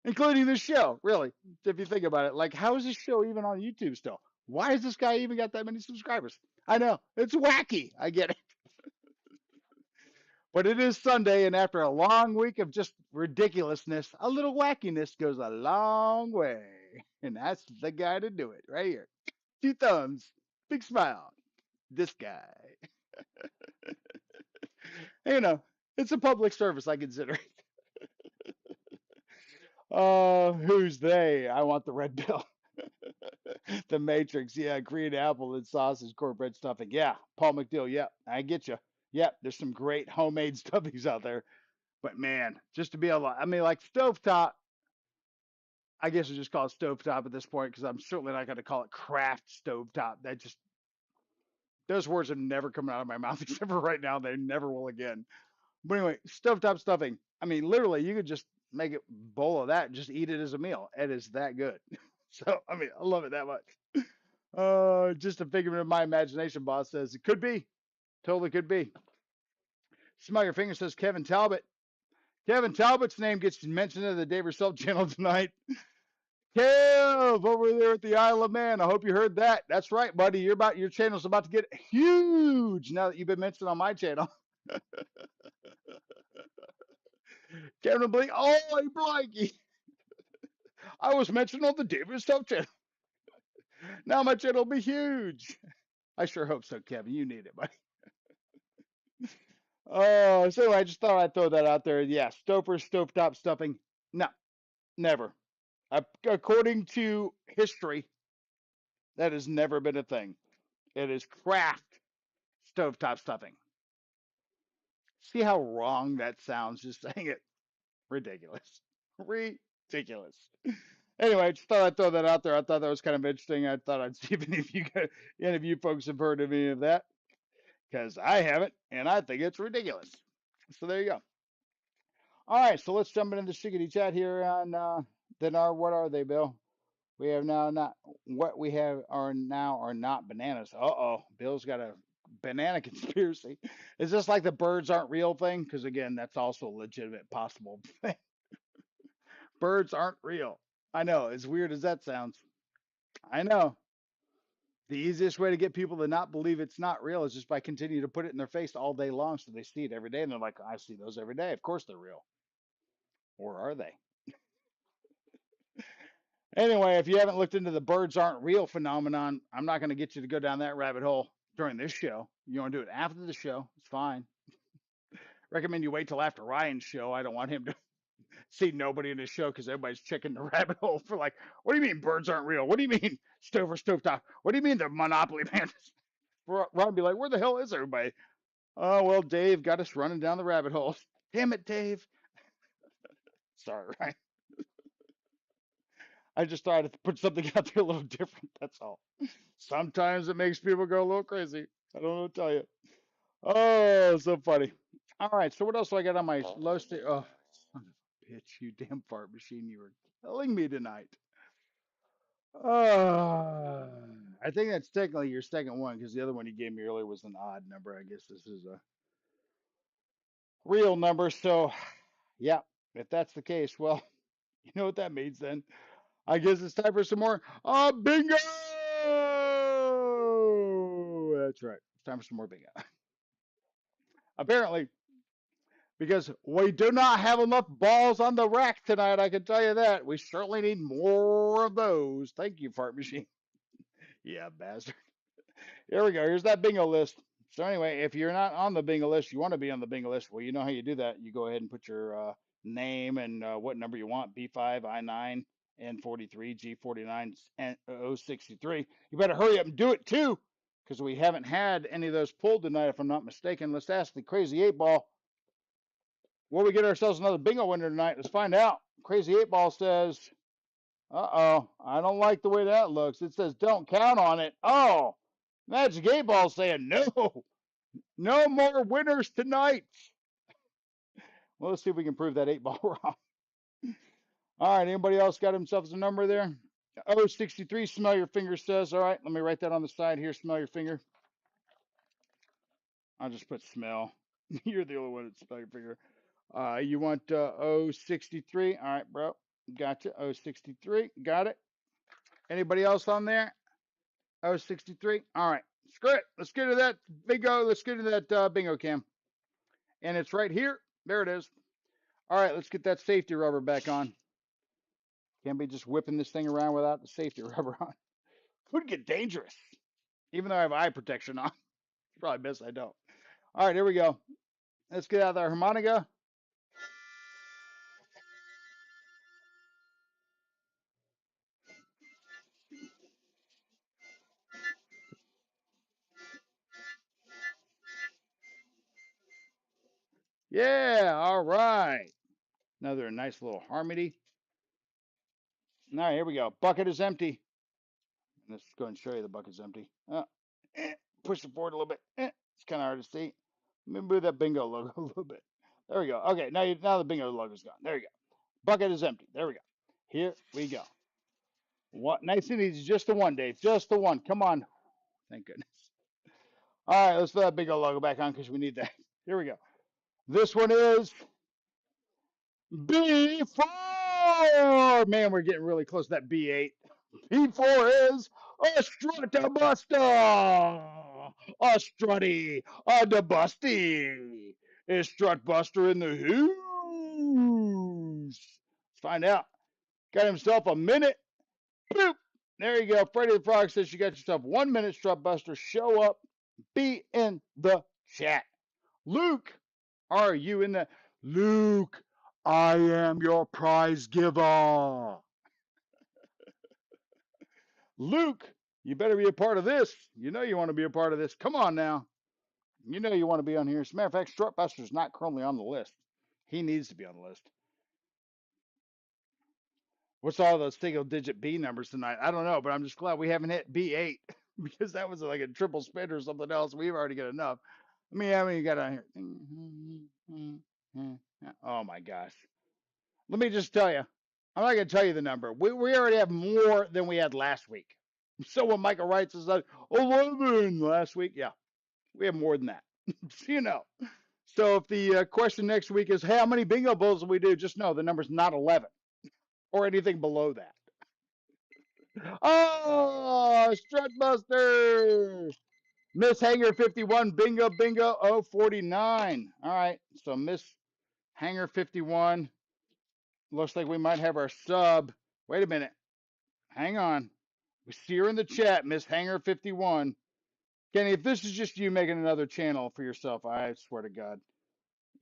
Speaker 1: including this show, really. If you think about it, like, how is this show even on YouTube still? Why has this guy even got that many subscribers? I know. It's wacky. I get it. But it is Sunday, and after a long week of just ridiculousness, a little wackiness goes a long way. And that's the guy to do it right here. Two thumbs, big smile. This guy. You know, it's a public service, I consider it. Who's they? I want the red pill. The Matrix, yeah, green apple and sausage, cornbread stuffing. Yeah, Paul McDill, yeah, I get you. Yeah, there's some great homemade stuffings out there. But man, just to be able to, I mean, like stovetop, I guess we just call it stovetop at this point because I'm certainly not going to call it craft stovetop. That just, those words have never come out of my mouth except for right now. They never will again. But anyway, stovetop stuffing. I mean, literally, you could just make a bowl of that and just eat it as a meal. It is that good. So, I mean, I love it that much. Just a figment of my imagination, boss says. It could be. Totally could be. Smell your finger says Kevin Talbot. Kevin Talbot's name gets mentioned in the Dave Yourself channel tonight. Kev over there at the Isle of Man. I hope you heard that. That's right, buddy. Your channel's about to get huge now that you've been mentioned on my channel. Kevin Blake. Oh, hey, Blakey. I was mentioned on the Dave Yourself channel. Now my channel will be huge. I sure hope so, Kevin. You need it, buddy. Oh, so anyway, I just thought I'd throw that out there. Yeah, stovetop stuffing. No, never. According to history, that has never been a thing. It is craft stovetop stuffing. See how wrong that sounds just saying it? Ridiculous. Ridiculous. Anyway, just thought I'd throw that out there. I thought that was kind of interesting. I thought I'd see if any of you folks have heard of any of that, because I haven't, and I think it's ridiculous. So there you go. All right, so let's jump into the Shiggity chat here on then our what are they, Bill? We have now not what we have are now are not bananas. Uh-oh, Bill's got a banana conspiracy. Is this like the birds aren't real thing? Because again, that's also a legitimate possible thing. Birds aren't real. I know, as weird as that sounds. I know. The easiest way to get people to not believe it's not real is just by continuing to put it in their face all day long so they see it every day and they're like, I see those every day. Of course they're real. Or are they? Anyway, if you haven't looked into the birds aren't real phenomenon, I'm not going to get you to go down that rabbit hole during this show. You want to do it after the show, it's fine. Recommend you wait till after Ryan's show. I don't want him to see nobody in his show because everybody's checking the rabbit hole for like, what do you mean birds aren't real? What do you mean Stover Stovetop? What do you mean the Monopoly man? Ron be like, where the hell is everybody? Oh, well, Dave got us running down the rabbit hole. Damn it, Dave. Sorry, Ryan. I just thought I'd put something out there a little different. That's all. Sometimes it makes people go a little crazy. I don't know what to tell you. Oh, so funny. All right, so what else do I got on my low state? Oh, son of a bitch, you damn fart machine. You were killing me tonight. Uh, I think that's technically your second one because the other one you gave me earlier was an odd number. I guess this is a real number. So, yeah, if that's the case, well, you know what that means then. I guess it's time for some more. Bingo! That's right. It's time for some more bingo. Apparently, because we do not have enough balls on the rack tonight, I can tell you that. We certainly need more of those. Thank you, fart machine. Yeah, bastard. Here we go. Here's that bingo list. So anyway, if you're not on the bingo list, you want to be on the bingo list. Well, you know how you do that. You go ahead and put your name and what number you want: B5, I9, N43, G49, and O63. You better hurry up and do it too, because we haven't had any of those pulled tonight, if I'm not mistaken. Let's ask the Crazy Eight Ball. Will we get ourselves another bingo winner tonight? Let's find out. Crazy Eight Ball says, "Uh-oh, I don't like the way that looks. It says don't count on it." Oh, Magic Eight Ball saying no. No more winners tonight. Well, let's see if we can prove that eight ball wrong. All right, anybody else got themselves a number there? 063, smell your finger says. All right, let me write that on the side here. Smell your finger. I'll just put smell. You're the only one that smell your finger. You want 063? All right, bro. Gotcha. 063. Got it. Anybody else on there? 063. All right. Screw it. Let's get to that bingo. Let's get to that bingo cam. And it's right here. There it is. All right, let's get that safety rubber back on. Can't be just whipping this thing around without the safety rubber on. Could get dangerous. Even though I have eye protection on. It's probably best I don't. All right, here we go. Let's get out our harmonica. Yeah, all right. Another nice little harmony. All right, here we go. Bucket is empty. Let's go and show you the bucket's empty. Push it forward a little bit. It's kind of hard to see. Let me move that bingo logo a little bit. There we go. Okay, now the bingo logo's gone. There we go. Bucket is empty. There we go. Here we go. What nice and easy. Just the one, Dave. Just the one. Come on. Thank goodness. All right, let's throw that bingo logo back on because we need that. Here we go. This one is B4. Man, we're getting really close to that B8. B4 is a Strutabuster. A Strutty. A Debusty. Is Strutbuster in the house? Let's find out. Got himself a minute. Boop. There you go. Freddy the Frog says you got yourself 1 minute, Strutbuster. Show up. Be in the chat. Luke, are you in the? Luke, I am your prize giver. Luke, you better be a part of this. You know you want to be a part of this. Come on now. You know you want to be on here. As a matter of fact, Strutbuster's not currently on the list. He needs to be on the list. What's all those single digit B numbers tonight? I don't know, but I'm just glad we haven't hit B8 because that was like a triple spin or something else. We've already got enough. I mean, how many you got on here? Oh my gosh. Let me just tell you, I'm not going to tell you the number. We already have more than we had last week. So when Michael writes us like 11 last week, yeah, we have more than that. So, you know. So if the question next week is, hey, how many bingo bowls do we do? Just know the number's not 11 or anything below that. Oh, Strutbuster! Miss Hanger 51, bingo, bingo, 049. All right, so Miss Hanger 51. Looks like we might have our sub. Wait a minute. Hang on. We see her in the chat, Miss Hanger 51. Kenny, if this is just you making another channel for yourself, I swear to God,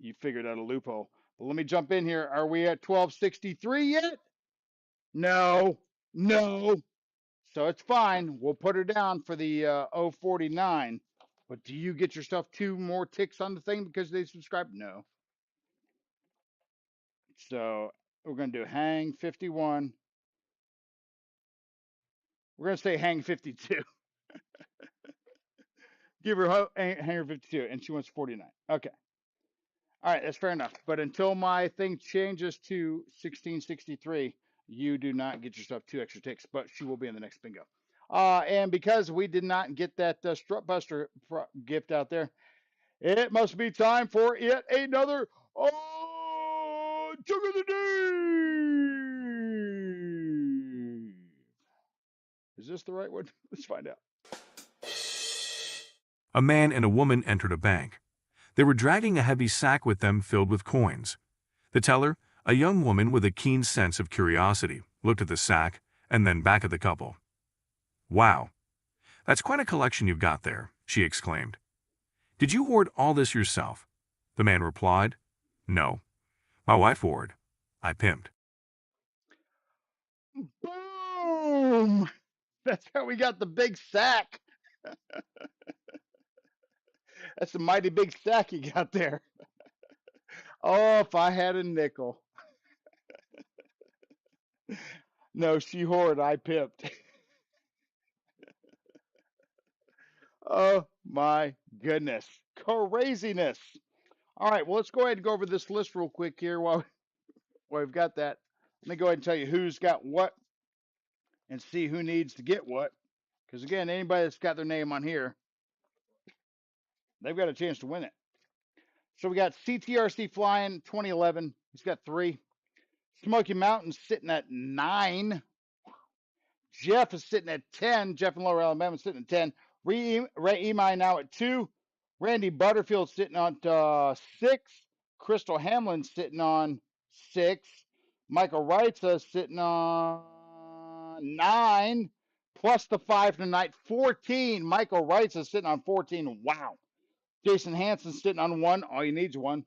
Speaker 1: you figured out a loophole. But let me jump in here. Are we at 1263 yet? No. No. So it's fine. We'll put her down for the 049. But do you get yourself 2 more ticks on the thing because they subscribed? No. So we're going to do hang 51. We're going to say hang 52. Give her hanger 52, and she wants 49. Okay. All right, that's fair enough. But until my thing changes to 1663, you do not get yourself 2 extra ticks, but she will be in the next bingo. And because we did not get that Strutbuster gift out there, it must be time for yet another Jug of the Day. Is this the right one? Let's find out.
Speaker 2: A man and a woman entered a bank. They were dragging a heavy sack with them filled with coins. The teller, a young woman with a keen sense of curiosity, looked at the sack and then back at the couple. "Wow, that's quite a collection you've got there," she exclaimed. "Did you hoard all this yourself?" The man replied, "No, my wife hoarded. I pimped."
Speaker 1: Boom! That's how we got the big sack. That's a mighty big sack you got there. Oh, if I had a nickel. No, she hoarded, I pimped. Oh my goodness. Craziness. All right, well, let's go ahead and go over this list real quick here while we've got that. Let me go ahead and tell you who's got what and see who needs to get what. Because again, anybody that's got their name on here, they've got a chance to win it. So we got CTRC flying 2011. He's got 3. Smoky Mountain sitting at 9. Jeff is sitting at 10. Jeff in Lower Alabama is sitting at 10. Ray Emai now at 2. Randy Butterfield sitting on 6. Crystal Hamlin sitting on 6. Michael Reitza sitting on 9. Plus the 5 tonight, 14. Michael Reitza sitting on 14. Wow. Jason Hansen sitting on 1. All you need is 1.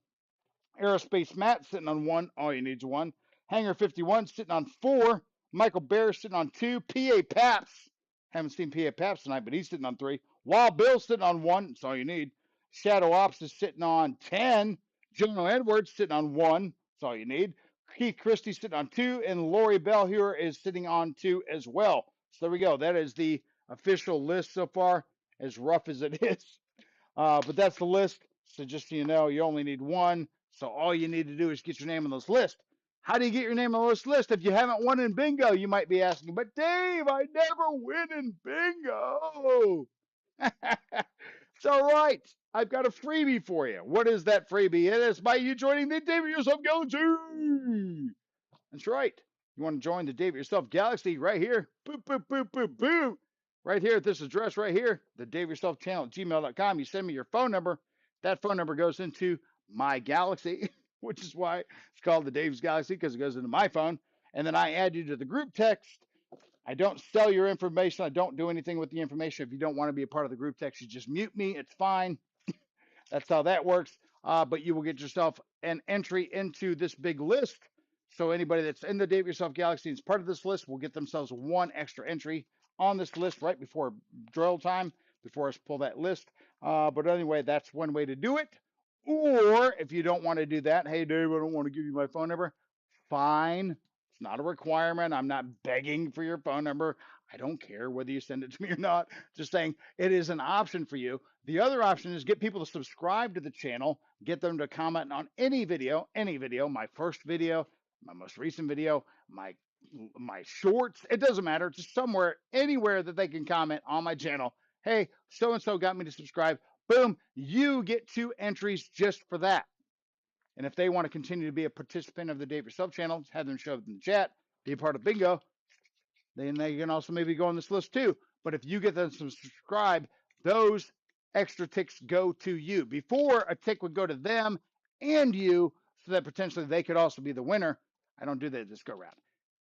Speaker 1: Aerospace Matt sitting on 1. All you need is 1. Hanger 51 sitting on 4. Michael Bear sitting on 2. PA Paps. Haven't seen PA Paps tonight, but he's sitting on 3. Wild Bill sitting on 1. That's all you need. Shadow Ops is sitting on 10. Jonah Edwards sitting on 1. That's all you need. Keith Christie sitting on 2. And Lori Bell here is sitting on 2 as well. So there we go. That is the official list so far, as rough as it is. But that's the list. So just so you know, you only need 1. So all you need to do is get your name on this list. How do you get your name on this list if you haven't won in bingo? You might be asking, but Dave, I never win in bingo. It's all right. I've got a freebie for you. What is that freebie? It is by you joining the Dave Yourself Galaxy. That's right. You want to join the Dave Yourself Galaxy right here? Boop, boop, boop, boop, boop. Right here at this address right here, the Dave Yourself channel at gmail.com. You send me your phone number. That phone number goes into my Galaxy, which is why it's called the Dave's Galaxy, because it goes into my phone. And then I add you to the group text. I don't sell your information. I don't do anything with the information. If you don't want to be a part of the group text, you just mute me. It's fine. That's how that works. But you will get yourself an entry into this big list. So anybody that's in the Dave Yourself Galaxy is part of this list will get themselves 1 extra entry on this list right before drill time, before us pull that list. But anyway, that's one way to do it. Or if you don't want to do that, hey Dave, I don't want to give you my phone number. Fine. It's not a requirement. I'm not begging for your phone number. I don't care whether you send it to me or not. Just saying it is an option for you. The other option is get people to subscribe to the channel, get them to comment on any video, my first video, my most recent video, my shorts. It doesn't matter. Just somewhere, anywhere that they can comment on my channel. Hey, so and so got me to subscribe. Boom, you get 2 entries just for that. And if they want to continue to be a participant of the Date Yourself channel, have them show up in the chat, be a part of bingo, then they can also maybe go on this list too. But if you get them to subscribe, those extra ticks go to you. Before, a tick would go to them and you, so that potentially they could also be the winner. I don't do that this go round.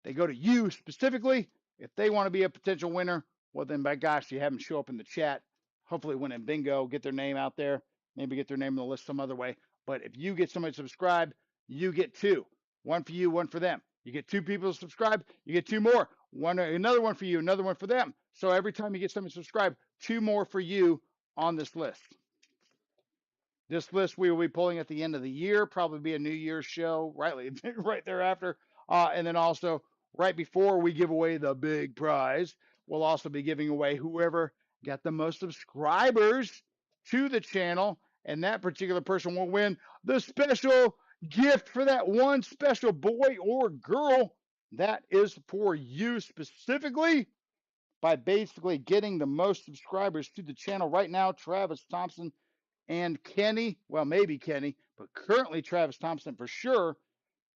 Speaker 1: They go to you specifically. If they want to be a potential winner, well, then by gosh, you have them show up in the chat. Hopefully win in bingo, get their name out there, maybe get their name on the list some other way. But if you get somebody subscribed, you get 2. One for you, one for them. You get 2 people to subscribe, you get 2 more. Another one for you, another one for them. So every time you get somebody subscribed, 2 more for you on this list. This list we will be pulling at the end of the year, probably be a New Year's show, right thereafter. And then also right before we give away the big prize, we'll also be giving away whoever got the most subscribers to the channel, and that particular person will win the special gift for that one special boy or girl. That is for you specifically by basically getting the most subscribers to the channel right now. Travis Thompson and Kenny, well, maybe Kenny, but currently Travis Thompson for sure.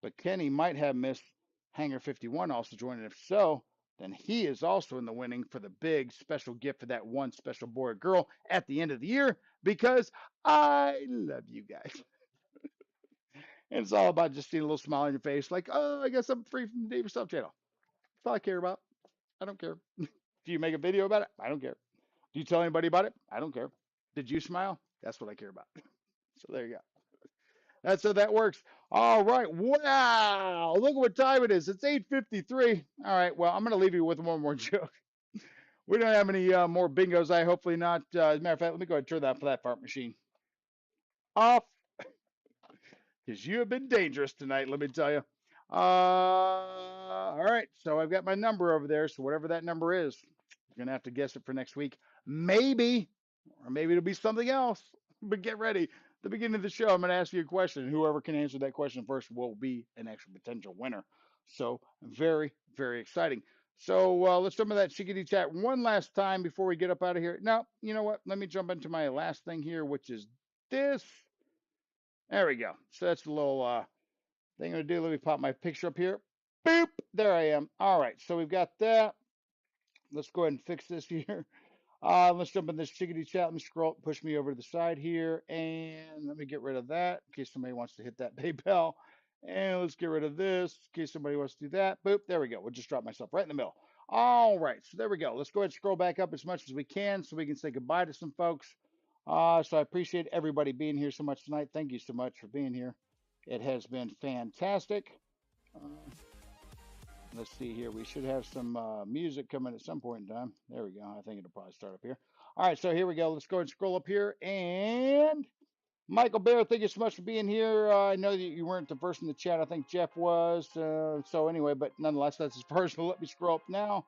Speaker 1: But Kenny might have missed Hanger 51 also joining. If so, then he is also in the winning for the big special gift for that one special boy or girl at the end of the year, because I love you guys. And it's all about just seeing a little smile on your face, like, oh, I guess I'm free from the Dave Yourself channel. That's all I care about. I don't care. Do you make a video about it? I don't care. Do you tell anybody about it? I don't care. Did you smile? That's what I care about. So there you go. That's how that works. All right. Wow. Look at what time it is. It's 8:53. All right. Well, I'm going to leave you with one more joke. We don't have any more bingos. I hopefully not. As a matter of fact, let me go ahead and turn that fart machine off, because you have been dangerous tonight, let me tell you. All right. So I've got my number over there. So whatever that number is, you're going to have to guess it for next week. Maybe, or maybe it'll be something else. But get ready. At the beginning of the show, I'm going to ask you a question. Whoever can answer that question first will be an actual potential winner. So very, very exciting. So let's jump into that chickadee chat one last time before we get up out of here. Now, you know what? Let me jump into my last thing here, which is this. There we go. So that's a little thing I'm going to do. Let me pop my picture up here. Boop. There I am. All right. So we've got that. Let's go ahead and fix this here. Let's jump in this chickadee chat. Let me scroll, push me over to the side here, and let me get rid of that in case somebody wants to hit that PayPal. And let's get rid of this in case somebody wants to do that. Boop, there we go. We'll just drop myself right in the middle. All right, so there we go. Let's go ahead and scroll back up as much as we can so we can say goodbye to some folks. So I appreciate everybody being here so much tonight. Thank you so much for being here. It has been fantastic. Let's see here. We should have some music coming at some point in time. There we go. I think it'll probably start up here. All right, so here we go. Let's go and scroll up here. And Michael Bear, thank you so much for being here. I know that you weren't the first in the chat. I think Jeff was. So anyway, but nonetheless, that's as far as we'll let me scroll up now.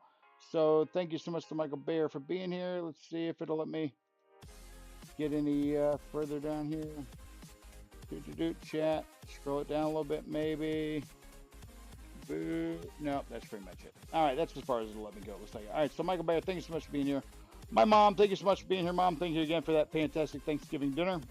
Speaker 1: So thank you so much to Michael Bear for being here. Let's see if it'll let me get any further down here. Chat. Scroll it down a little bit, maybe. No, that's pretty much it. All right, that's as far as it'll let me go. Looks like. All right, so Michael Bear, thank you so much for being here. My mom, thank you so much for being here. Mom, thank you again for that fantastic Thanksgiving dinner.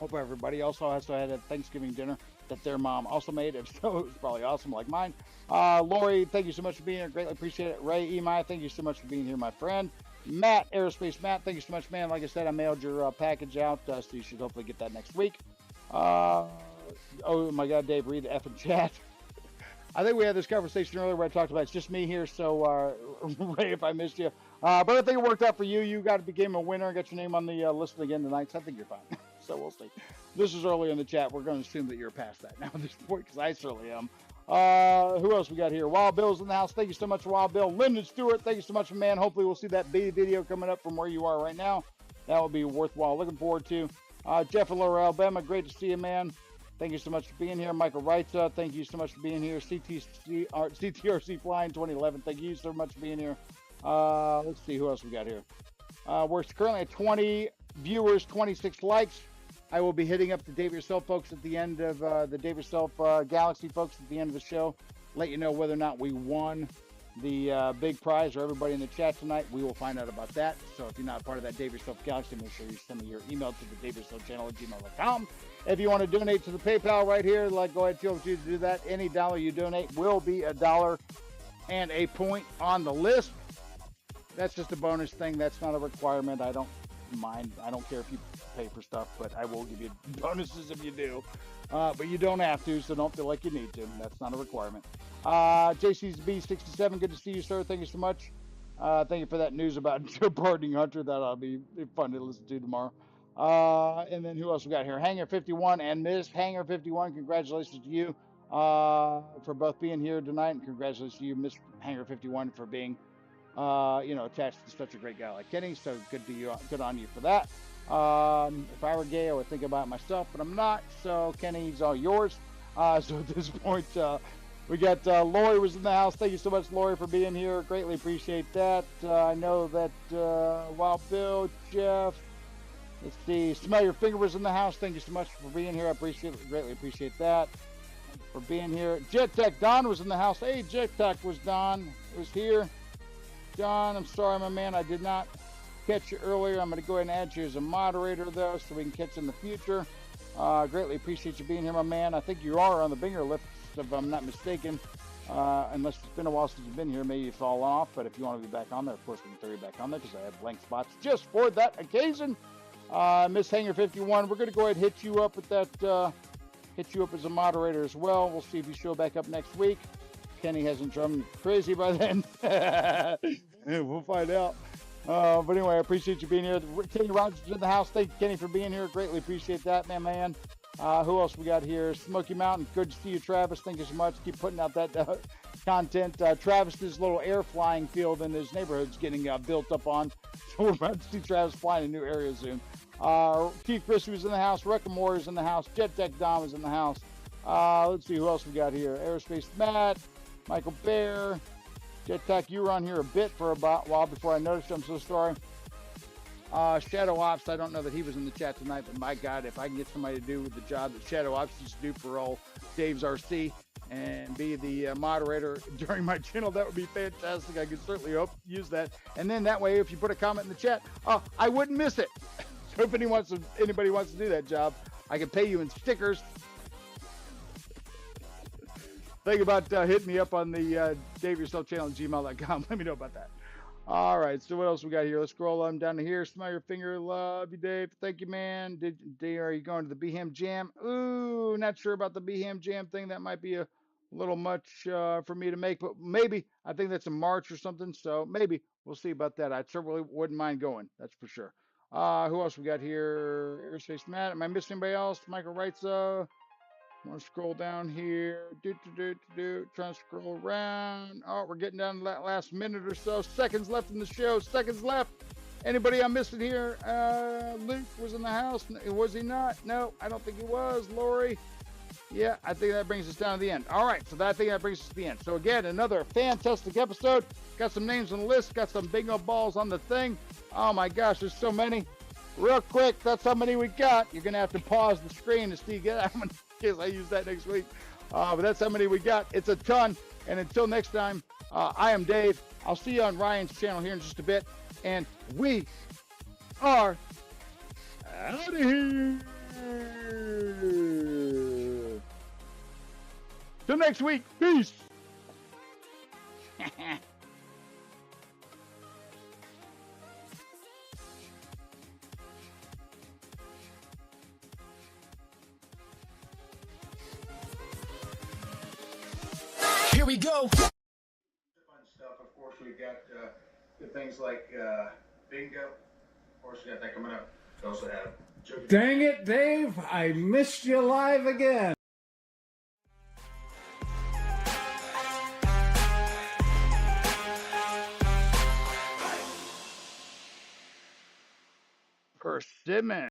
Speaker 1: Hope everybody also has had a Thanksgiving dinner that their mom also made. If so, it was probably awesome like mine. Lori, thank you so much for being here. Greatly appreciate it. Ray Emai, thank you so much for being here, my friend. Matt, Aerospace Matt, thank you so much, man. Like I said, I mailed your package out, so you should hopefully get that next week. Oh my God, Dave, read the effing chat. I think we had this conversation earlier where I talked about it's just me here, so Ray, if I missed you. But I think it worked out for you. You became a winner and got your name on the list again tonight, so I think you're fine. So we'll see. This is early in the chat. We're going to assume that you're past that now at this point, because I certainly am. Who else we got here? Wild Bill's in the house. Thank you so much, Wild Bill. Lyndon Stewart, thank you so much, man. Hopefully we'll see that video coming up from where you are right now. That will be worthwhile. Looking forward to. Jeff in Lower Alabama, great to see you, man. thank you so much for being here. Michael writes, thank you so much for being here. CTRC Flying 2011, thank you so much for being here. Let's see who else we got here. We're currently at 20 viewers, 26 likes. I will be hitting up the Dave Yourself folks at the end of the Dave Yourself Galaxy folks at the end of the show. Let you know whether or not we won the big prize, or everybody in the chat tonight. We will find out about that. So if you're not part of that Dave Yourself Galaxy, make sure you send me your email to the Dave Yourself channel at gmail.com. If you want to donate to the PayPal right here, go ahead, feel free to do that. Any dollar you donate will be $1 and a point on the list. That's just a bonus thing. That's not a requirement. I don't mind. I don't care if you pay for stuff, but I will give you bonuses if you do. But you don't have to, so don't feel like you need to. That's not a requirement. JC's B67, good to see you, sir. Thank you so much. Thank you for that news about Joe pardoning Hunter. That'll be fun to listen to tomorrow. And then who else we got here? Hanger 51 and Miss Hanger 51. Congratulations to you for both being here tonight, and congratulations to you, Miss Hanger 51, for being attached to such a great guy like Kenny. So good to you, good on you for that. If I were gay, I would think about it myself, but I'm not. So Kenny's all yours. So at this point, we got Lori was in the house. Thank you so much, Lori, for being here. Greatly appreciate that. I know that Wild Bill, Jeff, let's see, Smell Your Finger was in the house. Thank you so much for being here. I greatly appreciate that. For being here. Jet Tech Don was in the house. Hey, Jet Tech was here. John, I'm sorry, my man, I did not catch you earlier. I'm going to go ahead and add you as a moderator, though, so we can catch you in the future. Greatly appreciate you being here, my man. I think you are on the Binger list, if I'm not mistaken. Unless it's been a while since you've been here, maybe you fall off. But if you want to be back on there, of course, we can throw you back on there, because I have blank spots just for that occasion. Miss Hanger 51, we're going to go ahead and hit you up with that, hit you up as a moderator as well. We'll see if you show back up next week. Kenny hasn't drummed crazy by then. We'll find out. But anyway, I appreciate you being here. Kenny Rogers is in the house. Thank you, Kenny, for being here. Greatly appreciate that, man. Who else we got here? Smoky Mountain. Good to see you, Travis. Thank you so much. Keep putting out that content. Travis's little air flying field in his neighborhood is getting built up on. So we're about to see Travis fly in a new area soon. Keith Christie was in the house. Wreckham Warriors in the house. Jet Tech Dom was in the house. Let's see who else we got here. Aerospace Matt. Michael Bear, Jet Tech, you were on here a bit for a while before I noticed. I'm so sorry. Shadow Ops, I don't know that he was in the chat tonight, but my God, if I can get somebody to do the job that Shadow Ops used to do for old Dave's RC and be the moderator during my channel, that would be fantastic. I could certainly use that. And then that way, if you put a comment in the chat, I wouldn't miss it. So if anybody wants to do that job, I can pay you in stickers. Think about hitting me up on the Dave Yourself channel at gmail.com. Let me know about that. All right, so what else we got here? Let's scroll on down to here. Smell Your Finger. Love you, Dave. Thank you, man. Are you going to the BHAM Jam? Ooh, not sure about the BHAM Jam thing. That might be a little much for me to make, but maybe. I think that's in March or something, so maybe. We'll see about that. I certainly wouldn't mind going. That's for sure. Who else we got here? Aerospace Matt. Am I missing anybody else? Michael writes, want to scroll down here. Trying to scroll around. Oh, we're getting down to that last minute or so. Seconds left in the show. Seconds left. Anybody I'm missing here? Luke was in the house. Was he not? No, I don't think he was. Lori. Yeah, I think that brings us down to the end. All right, so I think that brings us to the end. So again, another fantastic episode. Got some names on the list. Got some bingo balls on the thing. Oh my gosh, there's so many. Real quick, that's how many we got. You're going to have to pause the screen to see how many, in case I use that next week. But that's how many we got. It's a ton. And until next time, I am Dave. I'll see you on Ryan's channel here in just a bit. And we are out of here. Till next week. Peace.
Speaker 3: Here we go.
Speaker 1: Fun stuff. Of course, we've got good things like bingo. Of course, we got that coming up. We also have.
Speaker 4: Dang it, Dave! I missed you live again.
Speaker 1: Persimmon.